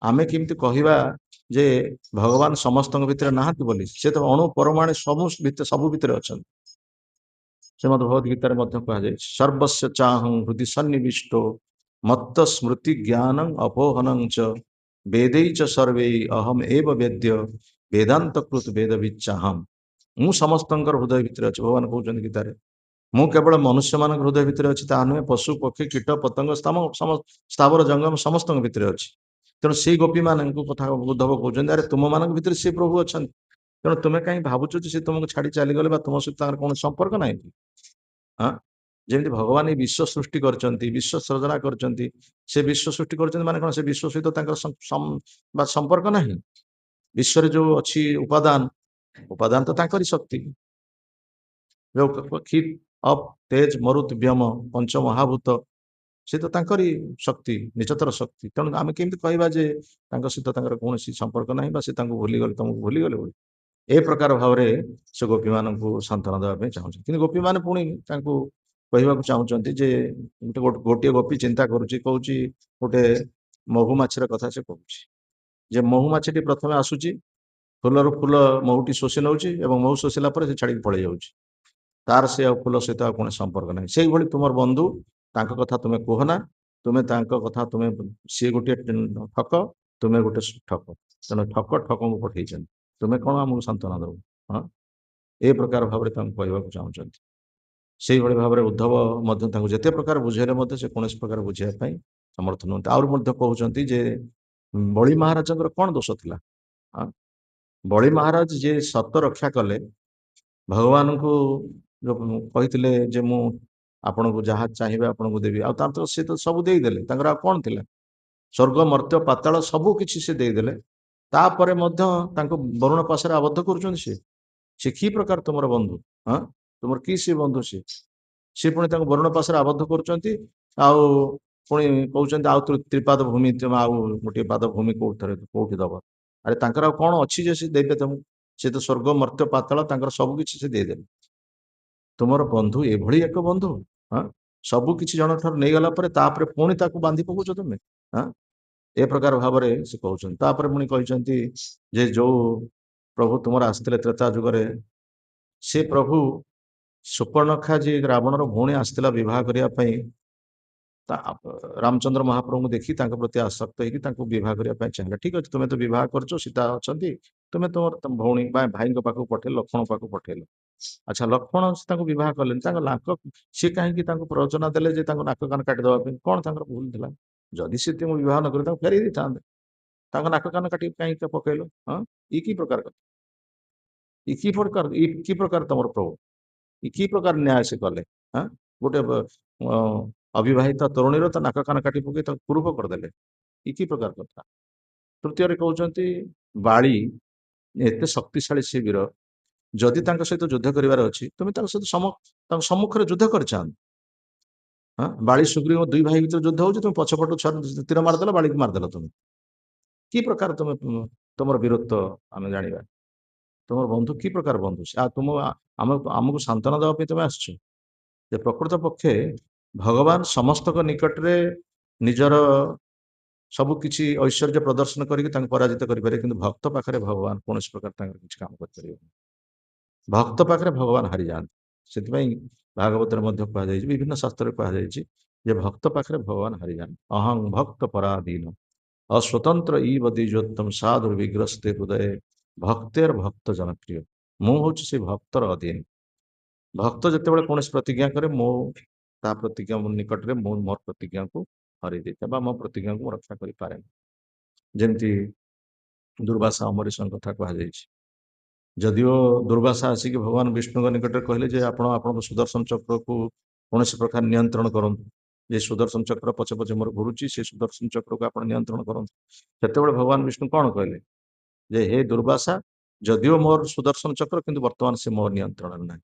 ଆମେ କେମିତି କହିବା ଯେ ଭଗବାନ ସମସ୍ତଙ୍କ ଭିତରେ ନାହାନ୍ତି ବୋଲି? ସେ ତ ଅଣୁ ପରମାଣୁ ସବୁ ଭିତରେ ଅଛନ୍ତି। ଶ୍ରୀମଦ ଭଗବତ ଗୀତାରେ ମଧ୍ୟ କୁହାଯାଇଛି ସର୍ବସ୍ୟ ଚାହଂ ହୃଦି ସନ୍ନିବିଷ୍ଟୋ ମତ୍ତ ସ୍ମୃତି ଜ୍ଞାନଂ ଅପୋହନଂ ଚ ବେଦେଇ ଚ ସର୍ବେଇ ଅହମ ଏବ ବେଦ୍ୟ ବେଦାନ୍ତ କୃତ ବେଦ ବିଚାହମ୍। ମୁଁ ସମସ୍ତଙ୍କର ହୃଦୟ ଭିତରେ ଅଛି, ଭଗବାନ କହୁଛନ୍ତି ଗୀତାରେ। ମୁଁ କେବଳ ମନୁଷ୍ୟମାନଙ୍କ ହୃଦୟ ଭିତରେ ଅଛି ତାହା ନୁହେଁ, ପଶୁ ପକ୍ଷୀ କୀଟ ପତଙ୍ଗ ସ୍ଥାବର ଜଙ୍ଗମ ସମସ୍ତଙ୍କ ଭିତରେ ଅଛି। ତେଣୁ ସେଇ ଗୋପୀମାନଙ୍କୁ କଥା ଉଦ୍ଧବ କହୁଛନ୍ତି ଆରେ ତୁମମାନଙ୍କ ଭିତରେ ସେ ପ୍ରଭୁ ଅଛନ୍ତି, ତେଣୁ ତୁମେ କାହିଁ ଭାବୁଛ ଯେ ସେ ତୁମକୁ ଛାଡି ଚାଲିଗଲେ ବା ତୁମ ସହିତ ତାଙ୍କର କୌଣସି ସମ୍ପର୍କ ନାହିଁ? ହଁ, ଯେମିତି ଭଗବାନ ଏଇ ବିଶ୍ୱ ସୃଷ୍ଟି କରିଛନ୍ତି, ବିଶ୍ୱ ସର୍ଜନା କରିଛନ୍ତି, ସେ ବିଶ୍ୱ ସୃଷ୍ଟି କରିଛନ୍ତି ମାନେ କଣ ସେ ବିଶ୍ୱ ସହିତ ତାଙ୍କର ବା ସମ୍ପର୍କ ନାହିଁ? ବିଶ୍ୱରେ ଯୋଉ ଅଛି ଉପାଦାନ, ଉପାଦାନ ତ ତାଙ୍କରି ଶକ୍ତି। ଯୋଉ କ୍ଷିତ୍ ଅପ୍ ତେଜ ମରୁତ ବ୍ୟମ ପଞ୍ଚ ମହାଭୂତ, ସେ ତ ତାଙ୍କରି ଶକ୍ତି, ନିଚତର ଶକ୍ତି। ତେଣୁ ଆମେ କେମିତି କହିବା ଯେ ତାଙ୍କ ସହିତ ତାଙ୍କର କୌଣସି ସମ୍ପର୍କ ନାହିଁ ବା ସେ ତାଙ୍କୁ ଭୁଲିଗଲେ, ତମକୁ ଭୁଲିଗଲେ ବୋଲି? ଏ ପ୍ରକାର ଭାବରେ ସେ ଗୋପୀମାନଙ୍କୁ ସାନ୍ତ୍ୱନା ଦେବା ପାଇଁ ଚାହୁଁଛନ୍ତି। କିନ୍ତୁ ଗୋପୀମାନେ ପୁଣି ତାଙ୍କୁ କହିବାକୁ ଚାହୁଁଛନ୍ତି ଯେ ଗୋଟିଏ ଗୋପୀ ଚିନ୍ତା କରୁଛି, କହୁଛି ଗୋଟେ ମହୁମାଛିର କଥା ସେ କହୁଛି ଯେ ମହୁମାଛିଟି ପ୍ରଥମେ ଆସୁଛି, ଫୁଲରୁ ଫୁଲ ମହୁଟି ଶୋଷି ନେଉଛି ଏବଂ ମହୁ ଶୋଷିଲା ପରେ ସେ ଛାଡ଼ିକି ପଳେଇ ଯାଉଛି, ତାର ସେ ଆଉ ଫୁଲ ସହିତ ଆଉ କୌଣସି ସମ୍ପର୍କ ନାହିଁ। ସେଇଭଳି ତୁମର ବନ୍ଧୁ, ତାଙ୍କ କଥା ତୁମେ କୁହନା, ତୁମେ ତାଙ୍କ କଥା ତୁମେ, ସିଏ ଗୋଟିଏ ଠକ, ତୁମେ ଗୋଟେ ଠକ, ତେଣୁ ଠକ ଠକଙ୍କୁ ପଠେଇଛନ୍ତି, ତୁମେ କଣ ଆମକୁ ସାନ୍ତ୍ୱନା ଦେବ? ହଁ, ଏ ପ୍ରକାର ଭାବରେ ତାଙ୍କୁ କହିବାକୁ ଚାହୁଁଛନ୍ତି। ସେଇଭଳି ଭାବରେ ଉଦ୍ଧବ ମଧ୍ୟ ତାଙ୍କୁ ଯେତେ ପ୍ରକାର ବୁଝେଇଲେ ମଧ୍ୟ ସେ କୌଣସି ପ୍ରକାର ବୁଝିବା ପାଇଁ ସମର୍ଥ ନୁହନ୍ତି। ଆହୁରି ମଧ୍ୟ କହୁଛନ୍ତି ଯେ ବଳି ମହାରାଜଙ୍କର କଣ ଦୋଷ ଥିଲା? ବଳି ମହାରାଜ ଯିଏ ସତ ରକ୍ଷା କଲେ, ଭଗବାନଙ୍କୁ କହିଥିଲେ ଯେ ମୁଁ ଆପଣଙ୍କୁ ଯାହା ଚାହିଁବେ ଆପଣଙ୍କୁ ଦେବି, ଆଉ ତାର ତ ସେ ତ ସବୁ ଦେଇଦେଲେ, ତାଙ୍କର ଆଉ କଣ ଥିଲା? ସ୍ୱର୍ଗ ମର୍ତ୍ତ୍ୟ ପାତାଳ ସବୁ କିଛି ସେ ଦେଇଦେଲେ, ତାପରେ ମଧ୍ୟ ତାଙ୍କୁ ବରୁଣ ପାଶରେ ଆବଦ୍ଧ କରୁଛନ୍ତି। ସେ କି ପ୍ରକାର ତୁମର ବନ୍ଧୁ? ହଁ, ତୁମର କି ସେ ବନ୍ଧୁ? ସେ ପୁଣି ତାଙ୍କୁ ବରୁଣ ପାଶରେ ଆବଦ୍ଧ କରୁଛନ୍ତି, ଆଉ ପୁଣି କହୁଛନ୍ତି ଆଉ ତ୍ରିପାଦ ଭୂମି ଆଉ ଗୋଟିଏ ପାଦ ଭୂମି କୋଉଠି ଦବ? ଆରେ ତାଙ୍କର ଆଉ କଣ ଅଛି ଯେ ସେ ଦେବେ ତମକୁ? ସେ ତ ସ୍ୱର୍ଗ ମର୍ତ୍ତ୍ୟ ପାତାଳ ତାଙ୍କର ସବୁ କିଛି ସେ ଦେଇଦେଲେ। ତୁମର ବନ୍ଧୁ ଏଭଳି ଏକ ବନ୍ଧୁ? ହଁ, ସବୁ କିଛି ଜଣଙ୍କ ଠାରୁ ନେଇଗଲା ପରେ ତାପରେ ପୁଣି ତାକୁ ବାନ୍ଧି ପକଉଛ ତୁମେ? ହଁ, ଏ ପ୍ରକାର ଭାବରେ ସେ କହୁଛନ୍ତି। ତାପରେ ପୁଣି କହିଛନ୍ତି ଯେ ଯୋଉ ପ୍ରଭୁ ତୁମର ଆସିଥିଲେ ତ୍ରେତା ଯୁଗରେ, ସେ ପ୍ରଭୁ ସୁପର୍ଣ୍ଣଖା ଯିଏ ରାବଣର ଭଉଣୀ ଆସିଥିଲା ବିବାହ କରିବା ପାଇଁ, ରାମଚନ୍ଦ୍ର ମହାପ୍ରଭୁଙ୍କୁ ଦେଖି ତାଙ୍କ ପ୍ରତି ଆସକ୍ତ ହେଇକି ତାଙ୍କୁ ବିବାହ କରିବା ପାଇଁ ଚାହିଁଲା। ଠିକ ଅଛି, ତୁମେ ତ ବିବାହ କରୁଛ, ସୀତା ଅଛନ୍ତି, ତୁମେ ତୁମର ଭଉଣୀ ବା ଭାଇଙ୍କ ପାଖକୁ ପଠେଇଲ, ଲକ୍ଷ୍ମଣ ପାଖକୁ ପଠେଇଲ। ଆଚ୍ଛା, ଲକ୍ଷ୍ମଣ ତାଙ୍କୁ ବିବାହ କଲେନି, ତାଙ୍କ ନାକ ସିଏ କାହିଁକି ତାଙ୍କୁ ପ୍ରରୋଚନା ଦେଲେ ଯେ ତାଙ୍କ ନାକ କାନ କାଟିଦେବା ପାଇଁ? କଣ ତାଙ୍କର ଭୁଲ ଥିଲା? ଯଦି ସେ ତୁମକୁ ବିବାହ ନ କରି ତାଙ୍କୁ ଫେରେଇ ଦେଇଥାନ୍ତେ, ତାଙ୍କ ନାକ କାନ କାଟି କାହିଁକି ପକେଇଲ? ହଁ, ଇ କି ପ୍ରକାର କଥା? କି ପ୍ରକାର ତମର ପ୍ରଭୁ? କି ପ୍ରକାର ନ୍ୟାୟ ସେ କଲେ? ହଁ, ଗୋଟେ ଅବିବାହିତ ତରୁଣୀର ତା ନାକ କାନ କାଟି ପକେଇ ତାକୁ କୁରୂପ କରିଦେଲେ, କି ପ୍ରକାର କଥା? ତୃତୀୟରେ କହୁଛନ୍ତି ବାଳି ଏତେ ଶକ୍ତିଶାଳୀ ସେ ବୀର, ଯଦି ତାଙ୍କ ସହିତ ଯୁଦ୍ଧ କରିବାର ଅଛି ତୁମେ ତାଙ୍କ ସହିତ ତାଙ୍କ ସମ୍ମୁଖରେ ଯୁଦ୍ଧ କରିଚାନ୍ତ। ହଁ, ବାଳି ସୁଗ୍ରୀବ ଦୁଇ ଭାଇ ଭିତରେ ଯୁଦ୍ଧ ହଉଛି, ତୁମେ ପଛପଟୁ ତୀର ମାରିଦେଲ, ବାଳିକି ମାରିଦେଲ। ତୁମେ କି ପ୍ରକାର ତୁମର ବୀରତ୍ୱ ଆମେ ଜାଣିବା। ତୁମର ବନ୍ଧୁ କି ପ୍ରକାର ବନ୍ଧୁ? ଆମକୁ ସାନ୍ତ୍ୱନା ଦେବା ପାଇଁ ତୁମେ ଆସିଛ? ଯେ ପ୍ରକୃତ ପକ୍ଷେ ଭଗବାନ ସମସ୍ତଙ୍କ ନିକଟରେ ନିଜର ସବୁ କିଛି ଐଶ୍ୱର୍ଯ୍ୟ ପ୍ରଦର୍ଶନ କରିକି ତାଙ୍କୁ ପରାଜିତ କରିପାରିବେ, କିନ୍ତୁ ଭକ୍ତ ପାଖରେ ଭଗବାନ କୌଣସି ପ୍ରକାର ତାଙ୍କର କିଛି କାମ କରିପାରିବେନି। ଭକ୍ତ ପାଖରେ ଭଗବାନ ହାରିଯାଆନ୍ତି। ସେଥିପାଇଁ ଭାଗବତରେ ମଧ୍ୟ କୁହାଯାଇଛି, ବିଭିନ୍ନ ଶାସ୍ତ୍ରରେ କୁହାଯାଇଛି ଯେ ଭକ୍ତ ପାଖରେ ଭଗବାନ ହାରିଯାଆନ୍ତି। ଅହଂ ଭକ୍ତ ପରାଧୀନ ଅସ୍ୱତନ୍ତ୍ର ଇବ ଦ୍ୱିଜୋତ୍ତମ ସାଧୁର ବିଗ୍ରସ୍ତେ ହୃଦୟ ଭକ୍ତେର ଭକ୍ତ ଜନପ୍ରିୟ। ମୁଁ ହଉଛି ସେ ଭକ୍ତର ଅଧୀନ। ଭକ୍ତ ଯେତେବେଳେ କୌଣସି ପ୍ରତିଜ୍ଞା କରେ, ମୁଁ ତା ପ୍ରତିଜ୍ଞା ନିକଟରେ ମୁଁ ମୋର ପ୍ରତିଜ୍ଞାକୁ ହରେଇ ଦେଇଥାଏ ବା ମୋ ପ୍ରତିଜ୍ଞାକୁ ମୁଁ ରକ୍ଷା କରିପାରେ। ଯେମିତି ଦୁର୍ବାସା ଅମରୀଶଙ୍କ କଥା କୁହାଯାଇଛି। ଯଦିଓ ଦୁର୍ବାସା ଆସିକି ଭଗବାନ ବିଷ୍ଣୁଙ୍କ ନିକଟରେ କହିଲେ ଯେ ଆପଣ ଆପଣଙ୍କ ସୁଦର୍ଶନ ଚକ୍ରକୁ କୌଣସି ପ୍ରକାର ନିୟନ୍ତ୍ରଣ କରନ୍ତୁ, ଯେ ସୁଦର୍ଶନ ଚକ୍ର ପଛେ ପଛେ ମୋର ଘୁରୁଛି, ସେ ସୁଦର୍ଶନ ଚକ୍ରକୁ ଆପଣ ନିୟନ୍ତ୍ରଣ କରନ୍ତୁ। ସେତେବେଳେ ଭଗବାନ ବିଷ୍ଣୁ କଣ କହିଲେ ଯେ ହେ ଦୁର୍ବାସା, ଯଦିଓ ମୋର ସୁଦର୍ଶନ ଚକ୍ର, କିନ୍ତୁ ବର୍ତ୍ତମାନ ସେ ମୋ ନିୟନ୍ତ୍ରଣରେ ନାହିଁ।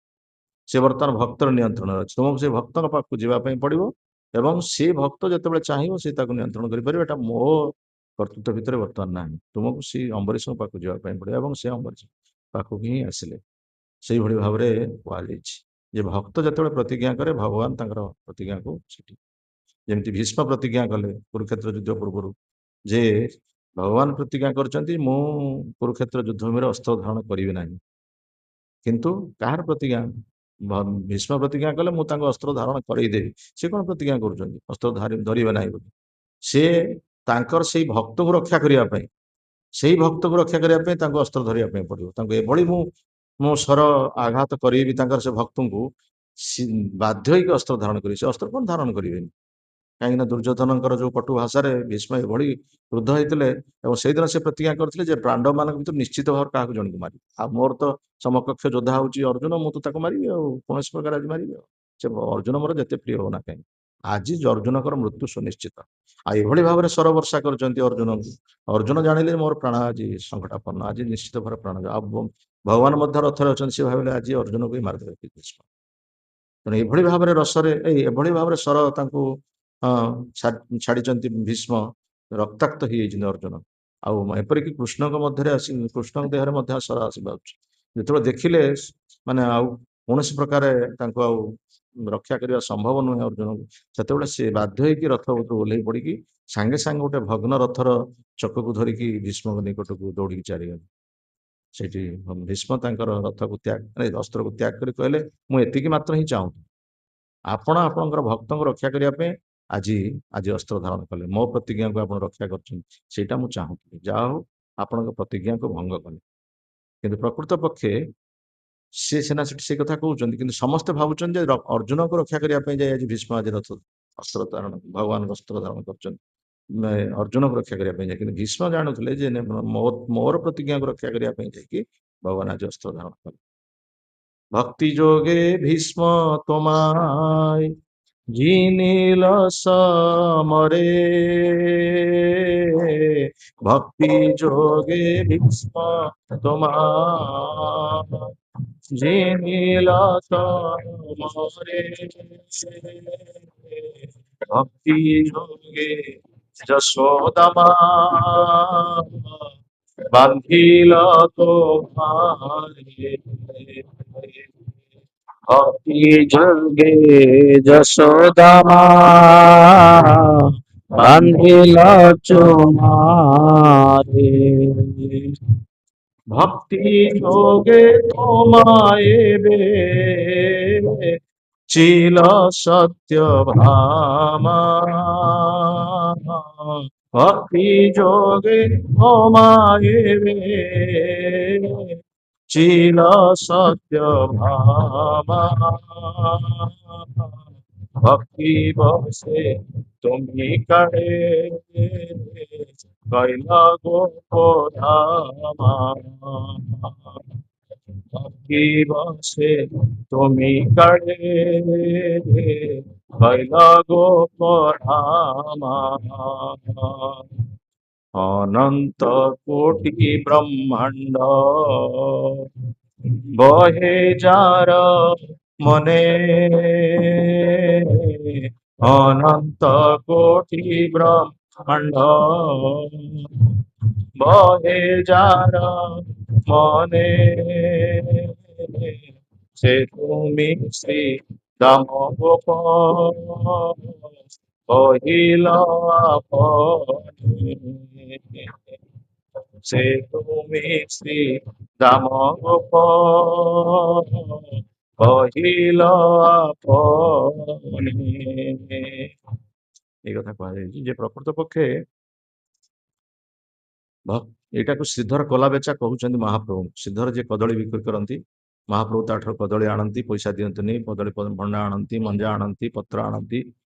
ସେ ବର୍ତ୍ତମାନ ଭକ୍ତର ନିୟନ୍ତ୍ରଣରେ ଅଛି। ତୁମକୁ ସେ ଭକ୍ତଙ୍କ ପାଖକୁ ଯିବା ପାଇଁ ପଡିବ ଏବଂ ସେ ଭକ୍ତ ଯେତେବେଳେ ଚାହିଁବ ସେ ତାକୁ ନିୟନ୍ତ୍ରଣ କରିପାରିବ। ଏଟା ମୋ କର୍ତ୍ତୃତ୍ୱ ଭିତରେ ବର୍ତ୍ତମାନ ନାହିଁ। ତୁମକୁ ସେ ଅମ୍ବରୀଶଙ୍କ ପାଖକୁ ଯିବା ପାଇଁ ପଡିବ ଏବଂ ସେ ଅମ୍ବରୀଶ ପାଖକୁ ହିଁ ଆସିଲେ। ସେଇଭଳି ଭାବରେ କୁହାଯାଇଛି ଯେ ଭକ୍ତ ଯେତେବେଳେ ପ୍ରତିଜ୍ଞା କରେ, ଭଗବାନ ତାଙ୍କର ପ୍ରତିଜ୍ଞାକୁ ସେଠି, ଯେମିତି ଭୀଷ୍ମ ପ୍ରତିଜ୍ଞା କଲେ କୁରୁକ୍ଷେତ୍ର ଯୁଦ୍ଧ ପୂର୍ବରୁ ଯେ ଭଗବାନ ପ୍ରତିଜ୍ଞା କରିଛନ୍ତି ମୁଁ କୁରୁକ୍ଷେତ୍ର ଯୁଦ୍ଧ ଭୂମିରେ ଅସ୍ତ୍ର ଧାରଣ କରିବି ନାହିଁ। କିନ୍ତୁ କାହାର ପ୍ରତିଜ୍ଞା? ଭୀଷ୍ମ ପ୍ରତିଜ୍ଞା କଲେ ମୁଁ ତାଙ୍କୁ ଅସ୍ତ୍ର ଧାରଣ କରେଇଦେବି। ସେ କଣ ପ୍ରତିଜ୍ଞା କରୁଛନ୍ତି ଅସ୍ତ୍ର ଧରିବେ ନାହିଁ ବୋଲି? ସେ ତାଙ୍କର ସେଇ ଭକ୍ତକୁ ରକ୍ଷା କରିବା ପାଇଁ, ସେଇ ଭକ୍ତକୁ ରକ୍ଷା କରିବା ପାଇଁ ତାଙ୍କୁ ଅସ୍ତ୍ର ଧରିବା ପାଇଁ ପଡିବ। ତାଙ୍କୁ ଏଭଳି ମୁଁ ସ୍ୱର ଆଘାତ କରିବି ତାଙ୍କର ସେ ଭକ୍ତଙ୍କୁ, ବାଧ୍ୟ ହେଇକି ଅସ୍ତ୍ର ଧାରଣ କରିବେ। ସେ ଅସ୍ତ୍ର କଣ ଧାରଣ କରିବେନି? କାହିଁକିନା ଦୁର୍ଯ୍ୟୋଧନଙ୍କର ଯୋଉ କଟୁ ଭାଷାରେ ଭୀଷ୍ମ ଏଭଳି କ୍ରୁଦ୍ଧ ହେଇଥିଲେ ଏବଂ ସେଇଦିନ ସେ ପ୍ରତିଜ୍ଞା କରିଥିଲେ ଯେ ପାଣ୍ଡବ ମାନଙ୍କ ଭିତରୁ ନିଶ୍ଚିତ ଭାବରେ କାହାକୁ ଜଣକୁ ମାରିବି। ଆଉ ମୋର ତ ସମକକ୍ଷ ଯୋଦ୍ଧା ହଉଛି ଅର୍ଜୁନ, ମୁଁ ତ ତାକୁ ମାରିବି ଆଉ କୌଣସି ପ୍ରକାର ଆଜି ମାରିବି ଆଉ। ସେ ଅର୍ଜୁନ ମୋର ଯେତେ ପ୍ରିୟ ହଉନା କାହିଁକି, ଆଜି ଅର୍ଜୁନଙ୍କର ମୃତ୍ୟୁ ସୁନିଶ୍ଚିତ। ଆଉ ଏଭଳି ଭାବରେ ସ୍ୱର ବର୍ଷା କରିଛନ୍ତି ଅର୍ଜୁନଙ୍କୁ। ଅର୍ଜୁନ ଜାଣିଲେ ମୋର ପ୍ରାଣ ଆଜି ସଂକଟାପନ୍ନ, ଆଜି ନିଶ୍ଚିତ ଭାବରେ ପ୍ରାଣ। ଆଉ ଭଗବାନ ମଧ୍ୟ ରଥରେ ଅଛନ୍ତି, ସେ ଭାବିଲେ ଆଜି ଅର୍ଜୁନକୁ ହିଁ ମାରିଦେବେ ଭୀଷ୍ମ। ତେଣୁ ଏଭଳି ଭାବରେ ଏଭଳି ଭାବରେ ସ୍ୱର ତାଙ୍କୁ ଛାଡିଛନ୍ତି ଭୀଷ୍ମ, ରକ୍ତାକ୍ତ ହେଇଯାଇଛନ୍ତି ଅର୍ଜୁନ। ଆଉ ଏପରିକି କୃଷ୍ଣଙ୍କ ମଧ୍ୟରେ ଆସି, କୃଷ୍ଣଙ୍କ ଦେହରେ ମଧ୍ୟ ସ୍ୱର ଆସିପାରୁଛି। ଯେତେବେଳେ ଦେଖିଲେ ମାନେ ଆଉ କୌଣସି ପ୍ରକାର ତାଙ୍କୁ ଆଉ ରକ୍ଷା କରିବା ସମ୍ଭବ ନୁହେଁ ଅର୍ଜୁନଙ୍କୁ, ସେତେବେଳେ ସେ ବାଧ୍ୟ ହେଇକି ରଥ ଉପରୁ ଓହ୍ଲେଇ ପଡିକି ସାଙ୍ଗେ ସାଙ୍ଗେ ଗୋଟେ ଭଗ୍ନ ରଥର ଚକକୁ ଧରିକି ଭୀଷ୍ମଙ୍କ ନିକଟକୁ ଦୌଡ଼ିକି ଚାଲିଗଲେ। ସେଠି ଭୀଷ୍ମ ତାଙ୍କର ରଥକୁ ଅସ୍ତ୍ରକୁ ତ୍ୟାଗ କରି କହିଲେ ମୁଁ ଏତିକି ମାତ୍ର ହିଁ ଚାହୁଁ, ଆପଣ ଆପଣଙ୍କର ଭକ୍ତଙ୍କୁ ରକ୍ଷା କରିବା ପାଇଁ ଆଜି ଅସ୍ତ୍ର ଧାରଣ କଲେ, ମୋ ପ୍ରତିଜ୍ଞାକୁ ଆପଣ ରକ୍ଷା କରିଛନ୍ତି, ସେଇଟା ମୁଁ ଚାହୁଁଥିଲି। ଯାହା ହଉ ଆପଣଙ୍କ ପ୍ରତିଜ୍ଞାକୁ ଭଙ୍ଗ କଲେ। କିନ୍ତୁ ପ୍ରକୃତ ପକ୍ଷେ ସେ ସିନା ସେଠି ସେ କଥା କହୁଛନ୍ତି, କିନ୍ତୁ ସମସ୍ତେ ଭାବୁଛନ୍ତି ଯେ ଅର୍ଜୁନକୁ ରକ୍ଷା କରିବା ପାଇଁ ଯାଇ ଆଜି ଭୀଷ୍ମ ଆଜି ଅସ୍ତ୍ର ଧାରଣ, ଭଗବାନଙ୍କ ଅସ୍ତ୍ର ଧାରଣ କରୁଛନ୍ତି ଅର୍ଜୁନକୁ ରକ୍ଷା କରିବା ପାଇଁ ଯାଇ। କିନ୍ତୁ ଭୀଷ୍ମ ଜାଣୁଥିଲେ ଯେ ମୋର ପ୍ରତିଜ୍ଞାକୁ ରକ୍ଷା କରିବା ପାଇଁ ଯାଇକି ଭଗବାନ ଆଜି ଅସ୍ତ୍ର ଧାରଣ କଲେ। ভক্তি যোগে ভীষ্ম তোমায় জিনিল সমরে, ভক্তি যোগে ভীষ্ম তোমায় জিনিল সমরে, ভক্তি যোগে যশোদামা বান্ধিল তোমারে, ভক্তি যোগে যশোদামা বান্ধিল তোমারে, ভক্তি যোগে তোমায় ছিল সত্য ভামা, ভক্তি যোগে তোমায় ছিল সত্য ভামা, ভক্তি বসে তুমি কাড়ে কৈলা গোপধামা, ভক্তি বসে তুমি কাড়ে কৈলা গোপধামা, অনন্ত কোটি ব্রহ্মাণ্ড বহে যার মনে, অনন্ত কোটি ব্রহ্মাণ্ড বহে যার মনে, সে তুমি শ্রী দাম গোপ কহিল আপনি সে তুমি শ্রী দাম গোপ কহিল আপনি। এই କଥା କୁହାଯାଇଛି ଯେ ପ୍ରକୃତ ପକ୍ଷେ ଏଇଟାକୁ ଶ୍ରୀଧର କଲାବେଚା କହୁଛନ୍ତି ମହାପ୍ରଭୁ। ଶ୍ରୀଧର ଯିଏ କଦଳୀ ବିକ୍ରି କରନ୍ତି, ମହାପ୍ରଭୁ ତାଠାରୁ କଦଳୀ ଆଣନ୍ତି, ପଇସା ଦିଅନ୍ତିନି, କଦଳୀ ଭଣ୍ଡା ଆଣନ୍ତି, ମଞ୍ଜା ଆଣନ୍ତି, ପତ୍ର ଆଣନ୍ତି,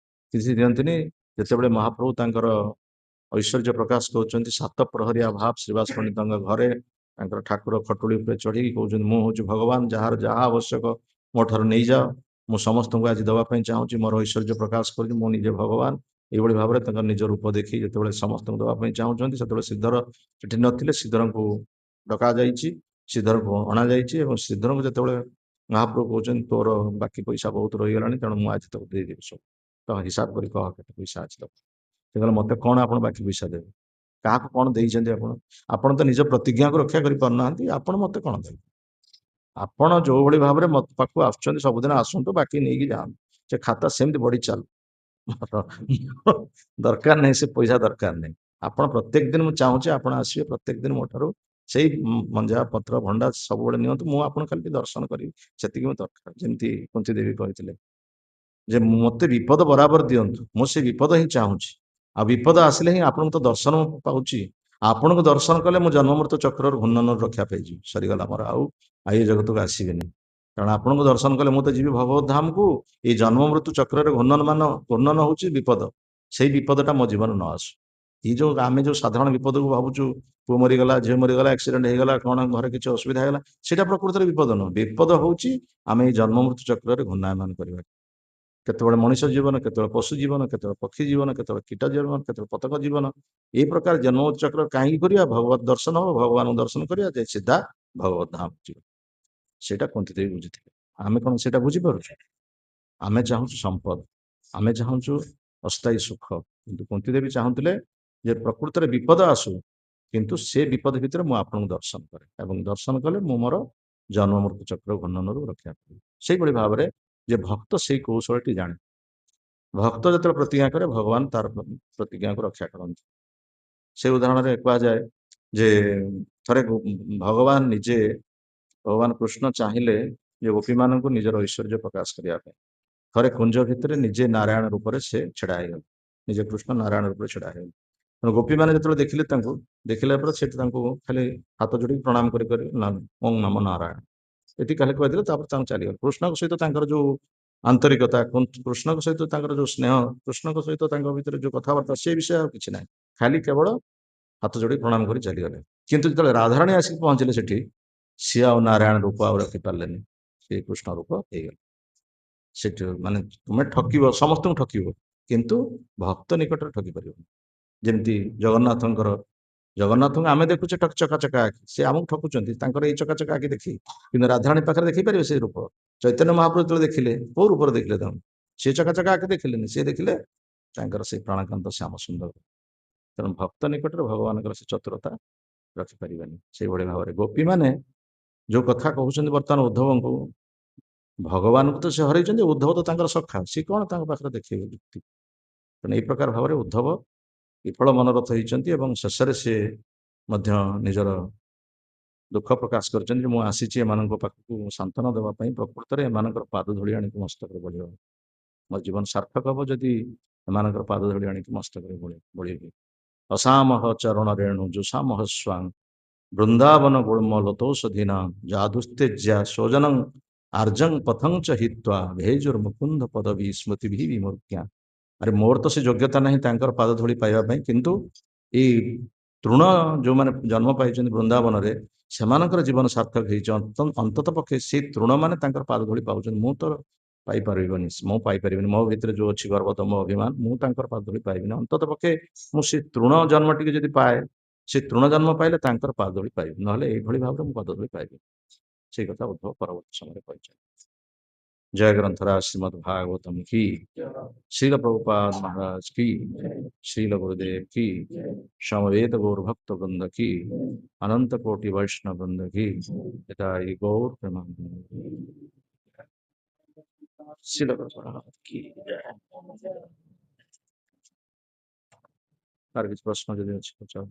କିଛି ଦିଅନ୍ତିନି। ଯେତେବେଳେ ମହାପ୍ରଭୁ ତାଙ୍କର ଐଶ୍ୱର୍ଯ୍ୟ ପ୍ରକାଶ କରୁଛନ୍ତି, ସାତ ପ୍ରହରିଆ ଭାବ ଶ୍ରୀବାସ ପଣ୍ଡିତଙ୍କ ଘରେ ତାଙ୍କର ଠାକୁର ଖଟୁଳି ଉପରେ ଚଢ଼ିକି କହୁଛନ୍ତି, ମୁଁ ହଉଛି ଭଗବାନ, ଯାହାର ଯାହା ଆବଶ୍ୟକ ମୋ ଠାରୁ ନେଇଯାଅ, ମୁଁ ସମସ୍ତଙ୍କୁ ଆଜି ଦେବା ପାଇଁ ଚାହୁଁଛି, ମୋର ଐଶ୍ୱର୍ଯ୍ୟ ପ୍ରକାଶ କରୁଛି, ମୁଁ ନିଜେ ଭଗବାନ। ଏଇଭଳି ଭାବରେ ତାଙ୍କ ନିଜ ରୂପ ଦେଖି ଯେତେବେଳେ ସମସ୍ତଙ୍କୁ ଦେବା ପାଇଁ ଚାହୁଁଛନ୍ତି, ସେତେବେଳେ ଶ୍ରୀଧର ସେଠି ନଥିଲେ। ଶ୍ରୀଧରଙ୍କୁ ଡକାଯାଇଛି, ଶ୍ରୀଧରଙ୍କୁ ଅଣାଯାଇଛି ଏବଂ ଶ୍ରୀଧରଙ୍କୁ ଯେତେବେଳେ ମହାପ୍ରଭୁ କହୁଛନ୍ତି, ତୋର ବାକି ପଇସା ବହୁତ ରହିଗଲାଣି, ତେଣୁ ମୁଁ ଆଜି ତାକୁ ଦେଇଦେବି ସବୁ, ତ ହିସାବ କରି କହ କେତେ ପଇସା ଅଛି ତାକୁ। ସେ କହିଲେ, ମତେ କଣ ଆପଣ ବାକି ପଇସା ଦେବେ? କାହାକୁ କଣ ଦେଇଛନ୍ତି ଆପଣ? ଆପଣ ତ ନିଜ ପ୍ରତିଜ୍ଞାକୁ ରକ୍ଷା କରିପାରୁନାହାନ୍ତି, ଆପଣ ମତେ କଣ ଦେବେ? ଆପଣ ଯୋଉଭଳି ଭାବରେ ମୋ ପାଖକୁ ଆସୁଛନ୍ତି, ସବୁଦିନ ଆସନ୍ତୁ, ବାକି ନେଇକି ଯାଆନ୍ତୁ, ସେ ଖାତା ସେମିତି ବଢି ଚାଲୁ। ଦରକାର ନାହିଁ, ସେ ପଇସା ଦରକାର ନାହିଁ। ଆପଣ ପ୍ରତ୍ୟେକ ଦିନ, ମୁଁ ଚାହୁଁଛି ଆପଣ ଆସିବେ ପ୍ରତ୍ୟେକ ଦିନ ମୋ ଠାରୁ ସେଇ ମଞ୍ଜା ପତ୍ର ଭଣ୍ଡା ସବୁବେଳେ ନିଅନ୍ତୁ, ମୁଁ ଆପଣ ଖାଲି ଟିକେ ଦର୍ଶନ କରିବି, ସେତିକି ମୁଁ ଦରକାର। ଯେମିତି କୁନ୍ତୀ ଦେବୀ କହିଥିଲେ ଯେ ମତେ ବିପଦ ବରାବର ଦିଅନ୍ତୁ, ମୁଁ ସେ ବିପଦ ହିଁ ଚାହୁଁଛି। ଆଉ ବିପଦ ଆସିଲେ ହିଁ ଆପଣଙ୍କୁ ତ ଦର୍ଶନ ପାଉଛି। ଆପଣଙ୍କୁ ଦର୍ଶନ କଲେ ମୁଁ ଜନ୍ମ ମୃତ୍ୟୁ ଚକ୍ରର ଘୂର୍ଣ୍ଣନରୁ ରକ୍ଷା ପାଇଯିବି, ସରିଗଲା ମୋର, ଆଉ ଏ ଜଗତକୁ ଆସିବିନି। କାରଣ ଆପଣଙ୍କୁ ଦର୍ଶନ କଲେ ମୁଁ ତ ଯିବି ଭଗବତ ଧାମକୁ। ଏଇ ଜନ୍ମ ମୃତ୍ୟୁ ଚକ୍ରରେ ଘୂର୍ଣ୍ଣନ ହଉଛି ବିପଦ। ସେଇ ବିପଦଟା ମୋ ଜୀବନ ନ ଆସୁ। ଏଇ ଯୋଉ ଆମେ ଯୋଉ ସାଧାରଣ ବିପଦକୁ ଭାବୁଛୁ, ପୁଅ ମରିଗଲା, ଝିଅ ମରିଗଲା, ଆକ୍ସିଡେଣ୍ଟ ହେଇଗଲା, କଣ ଘରେ କିଛି ଅସୁବିଧା ହେଇଗଲା, ସେଇଟା ପ୍ରକୃତରେ ବିପଦ ନୁହଁ। ବିପଦ ହଉଛି ଆମେ ଏଇ ଜନ୍ମ ମୃତ୍ୟୁ ଚକ୍ରରେ ଘୂର୍ଣ୍ଣାୟମାନ କରିବା। କେତେବେଳେ ମଣିଷ ଜୀବନ, କେତେବେଳେ ପଶୁ ଜୀବନ, କେତେବେଳେ ପକ୍ଷୀ ଜୀବନ, କେତେବେଳେ କୀଟ ଜୀବନ, କେତେବେଳେ ପତଙ୍ଗ ଜୀବନ। ଏଇ ପ୍ରକାର ଜନ୍ମ ଚକ୍ର କାହିଁକି କରିବା? ଭଗବତ ଦର୍ଶନ ହବ, ଭଗବାନଙ୍କୁ ଦର୍ଶନ କରିବା, ଯେ ସିଧା ଭଗବତ ଧାମ ଯିବ। ସେଇଟା କୁନ୍ତୀ ଦେବୀ ବୁଝିଥିଲେ। ଆମେ କଣ ସେଇଟା ବୁଝିପାରୁଛୁ? ଆମେ ଚାହୁଁଛୁ ସମ୍ପଦ, ଆମେ ଚାହୁଁଛୁ ଅସ୍ଥାୟୀ ସୁଖ। କିନ୍ତୁ କୁନ୍ତୀ ଦେବୀ ଚାହୁଁଥିଲେ ଯେ ପ୍ରକୃତରେ ବିପଦ ଆସୁ, କିନ୍ତୁ ସେ ବିପଦ ଭିତରେ ମୁଁ ଆପଣଙ୍କୁ ଦର୍ଶନ କରେ, ଏବଂ ଦର୍ଶନ କଲେ ମୁଁ ମୋର ଜନ୍ମ ମୃତ୍ୟୁ ଚକ୍ର ଘୂର୍ଣ୍ଣନରୁ ରକ୍ଷା କରିବି। ସେଇଭଳି ଭାବରେ ଯେ ଭକ୍ତ ସେଇ କୌଶଳଟି ଜାଣେ। ଭକ୍ତ ଯେତେବେଳେ ପ୍ରତିଜ୍ଞା କରେ, ଭଗବାନ ତାର ପ୍ରତିଜ୍ଞାକୁ ରକ୍ଷା କରନ୍ତି। ସେ ଉଦାହରଣରେ କୁହାଯାଏ ଯେ ଥରେ ଭଗବାନ ନିଜେ, ଭଗବାନ କୃଷ୍ଣ ଚାହିଁଲେ ଯେ ଗୋପୀମାନଙ୍କୁ ନିଜର ଐଶ୍ୱର୍ଯ୍ୟ ପ୍ରକାଶ କରିବା ପାଇଁ। ଥରେ କୁଞ୍ଜ ଭିତରେ ନିଜେ ନାରାୟଣ ରୂପରେ ସେ ଛିଡା ହେଇଗଲେ, ନିଜେ କୃଷ୍ଣ ନାରାୟଣ ରୂପରେ ଛିଡା ହେଇଗଲେ। ତେଣୁ ଗୋପୀମାନେ ଯେତେବେଳେ ଦେଖିଲେ ତାଙ୍କୁ, ଦେଖିଲା ପରେ ସେ ତାଙ୍କୁ ଖାଲି ହାତ ଯୋଡ଼ିକି ପ୍ରଣାମ କରି କରି ଓಂ ନମ ନାରାୟଣ ଏଠି ଖାଲି କହିଦେଲେ, ତାପରେ ତାଙ୍କୁ ଚାଲିଗଲେ। କୃଷ୍ଣଙ୍କ ସହିତ ତାଙ୍କର ଯୋଉ ଆନ୍ତରିକତା, କୃଷ୍ଣଙ୍କ ସହିତ ତାଙ୍କର ଯୋଉ ସ୍ନେହ, କୃଷ୍ଣଙ୍କ ସହିତ ତାଙ୍କ ଭିତରେ ଯୋଉ କଥାବାର୍ତ୍ତା, ସେ ବିଷୟ ଆଉ କିଛି ନାହିଁ, ଖାଲି କେବଳ ହାତ ଯୋଡ଼ି ପ୍ରଣାମ କରି ଚାଲିଗଲେ। କିନ୍ତୁ ଯେତେବେଳେ ରାଧାରାଣୀ ଆସିକି ପହଞ୍ଚିଲେ ସେଠି, ସିଏ ଆଉ ନାରାୟଣ ରୂପ ଆଉ ରଖିପାରିଲେନି, ସେ କୃଷ୍ଣ ରୂପ ହେଇଗଲେ। ସେଠି ମାନେ ତୁମେ ଠକିବ, ସମସ୍ତଙ୍କୁ ଠକିବ, କିନ୍ତୁ ଭକ୍ତ ନିକଟରେ ଠକି ପାରିବନି। ଯେମିତି ଜଗନ୍ନାଥଙ୍କର, ଜଗନ୍ନାଥଙ୍କୁ ଆମେ ଦେଖୁଛେ ଚକାଚକା ଆଖି, ସେ ଆମକୁ ଠକୁଛନ୍ତି ତାଙ୍କର ଏଇ ଚକାଚକା ଆଖି ଦେଖି, କିନ୍ତୁ ରାଧାରାଣୀ ପାଖରେ ଦେଖିପାରିବେ ସେ ରୂପ? ଚୈତନ୍ୟ ମହାପ୍ରଭୁ ଯେତେବେଳେ ଦେଖିଲେ, କୋଉ ରୂପରେ ଦେଖିଲେ ତାଙ୍କୁ? ସେ ଚକାଚକା ଆଖି ଦେଖିଲେନି, ସେ ଦେଖିଲେ ତାଙ୍କର ସେଇ ପ୍ରାଣକାନ୍ତ ଶ୍ୟାମ ସୁନ୍ଦର। ତେଣୁ ଭକ୍ତ ନିକଟରେ ଭଗବାନଙ୍କର ସେ ଚତୁରତା ରଖିପାରିବେନି। ସେଇଭଳି ଭାବରେ ଗୋପୀମାନେ ଯୋଉ କଥା କହୁଛନ୍ତି ବର୍ତ୍ତମାନ ଉଦ୍ଧବଙ୍କୁ, ଭଗବାନଙ୍କୁ ତ ସେ ହରେଇଛନ୍ତି, ଉଦ୍ଧବ ତ ତାଙ୍କର ସଖା, ସିଏ କଣ ତାଙ୍କ ପାଖରେ ଦେଖେଇବେ ଯୁକ୍ତି? ତେଣୁ ଏଇ ପ୍ରକାର ଭାବରେ ଉଦ୍ଧବ ବିଫଳ ମନୋରଥ ହେଇଛନ୍ତି ଏବଂ ଶେଷରେ ସେ ମଧ୍ୟ ନିଜର ଦୁଃଖ ପ୍ରକାଶ କରିଛନ୍ତି ଯେ ମୁଁ ଆସିଛି ଏମାନଙ୍କ ପାଖକୁ ସାନ୍ତ୍ୱନା ଦେବା ପାଇଁ, ପ୍ରକୃତରେ ଏମାନଙ୍କର ପାଦ ଧୂଳି ଆଣିକି ମସ୍ତକରେ ବୋଳିବ। ମୋ ଜୀବନ ସାର୍ଥକ ହବ ଯଦି ଏମାନଙ୍କର ପାଦ ଧୂଳି ଆଣିକି ମସ୍ତକରେ ବୋଳିବି। ଅସାମହ ଚରଣ ରେଣୁ ଜୁଷାମହ ସ୍ୱାଂ ବୃନ୍ଦାବନ ଗୁଳ୍ମ ଲତୋଷଧୀନା ଯାଧୁସ୍ତେଜ୍ୟା ସୋଜନଂ ଆର୍ଜଂ ପଥଂ ચ ହିତ୍ୱା ଭେଜୁର ମୁକୁନ୍ଦ ପଦବୀ ସ୍ମୃତି ଭି ବିମୂର୍ତ୍ୟା। ଆରେ ମୋର ତ ସେ ଯୋଗ୍ୟତା ନାହିଁ ତାଙ୍କର ପାଦ ଧୂଳି ପାଇବା ପାଇଁ, କିନ୍ତୁ ଏଇ ତୃଣ ଯୋଉମାନେ ଜନ୍ମ ପାଇଛନ୍ତି ବୃନ୍ଦାବନରେ, ସେମାନଙ୍କର ଜୀବନ ସାର୍ଥକ ହେଇଛି। ଅନ୍ତତଃ ପକ୍ଷେ ସେଇ ତୃଣମାନେ ତାଙ୍କର ପାଦ ଧୂଳି ପାଉଛନ୍ତି, ମୁଁ ତ ପାଇପାରିବିନି, ମୁଁ ପାଇପାରିବିନି। ମୋ ଭିତରେ ଯୋଉ ଅଛି ଗର୍ବ, ଦମ୍ଭ, ଅଭିମାନ, ମୁଁ ତାଙ୍କର ପାଦ ଧୂଳି ପାଇବିନି। ଅନ୍ତତଃ ପକ୍ଷେ ମୁଁ ସେ ତୃଣ ଜନ୍ମ ଟିକେ ଯଦି ପାଏ, ସେ ତୃଣ ଜନ୍ମ ପାଇଲେ ତାଙ୍କର ପାଦ ଧୂଳି ପାଇବି, ନହେଲେ ଏଇଭଳି ଭାବରେ ମୁଁ ପାଦ ଧୂଳି ପାଇବି। ସେଇ କଥା ଉଦ୍ଧବ ପରବର୍ତ୍ତୀ ସମୟରେ କହିଛନ୍ତି। जय ग्रंथराज श्रीमद् भागवतम की, श्रील प्रभुपाद महाराज की, श्रील गुरुदेव की, समवेत गौर भक्त वृंद की, अनंत कोटि वैष्णव वृंद की, पिताई गौर प्रेमानंद। श्रील प्रभुपाद की जय। কার কিছু প্রশ্ন যদি আছে তো চাও।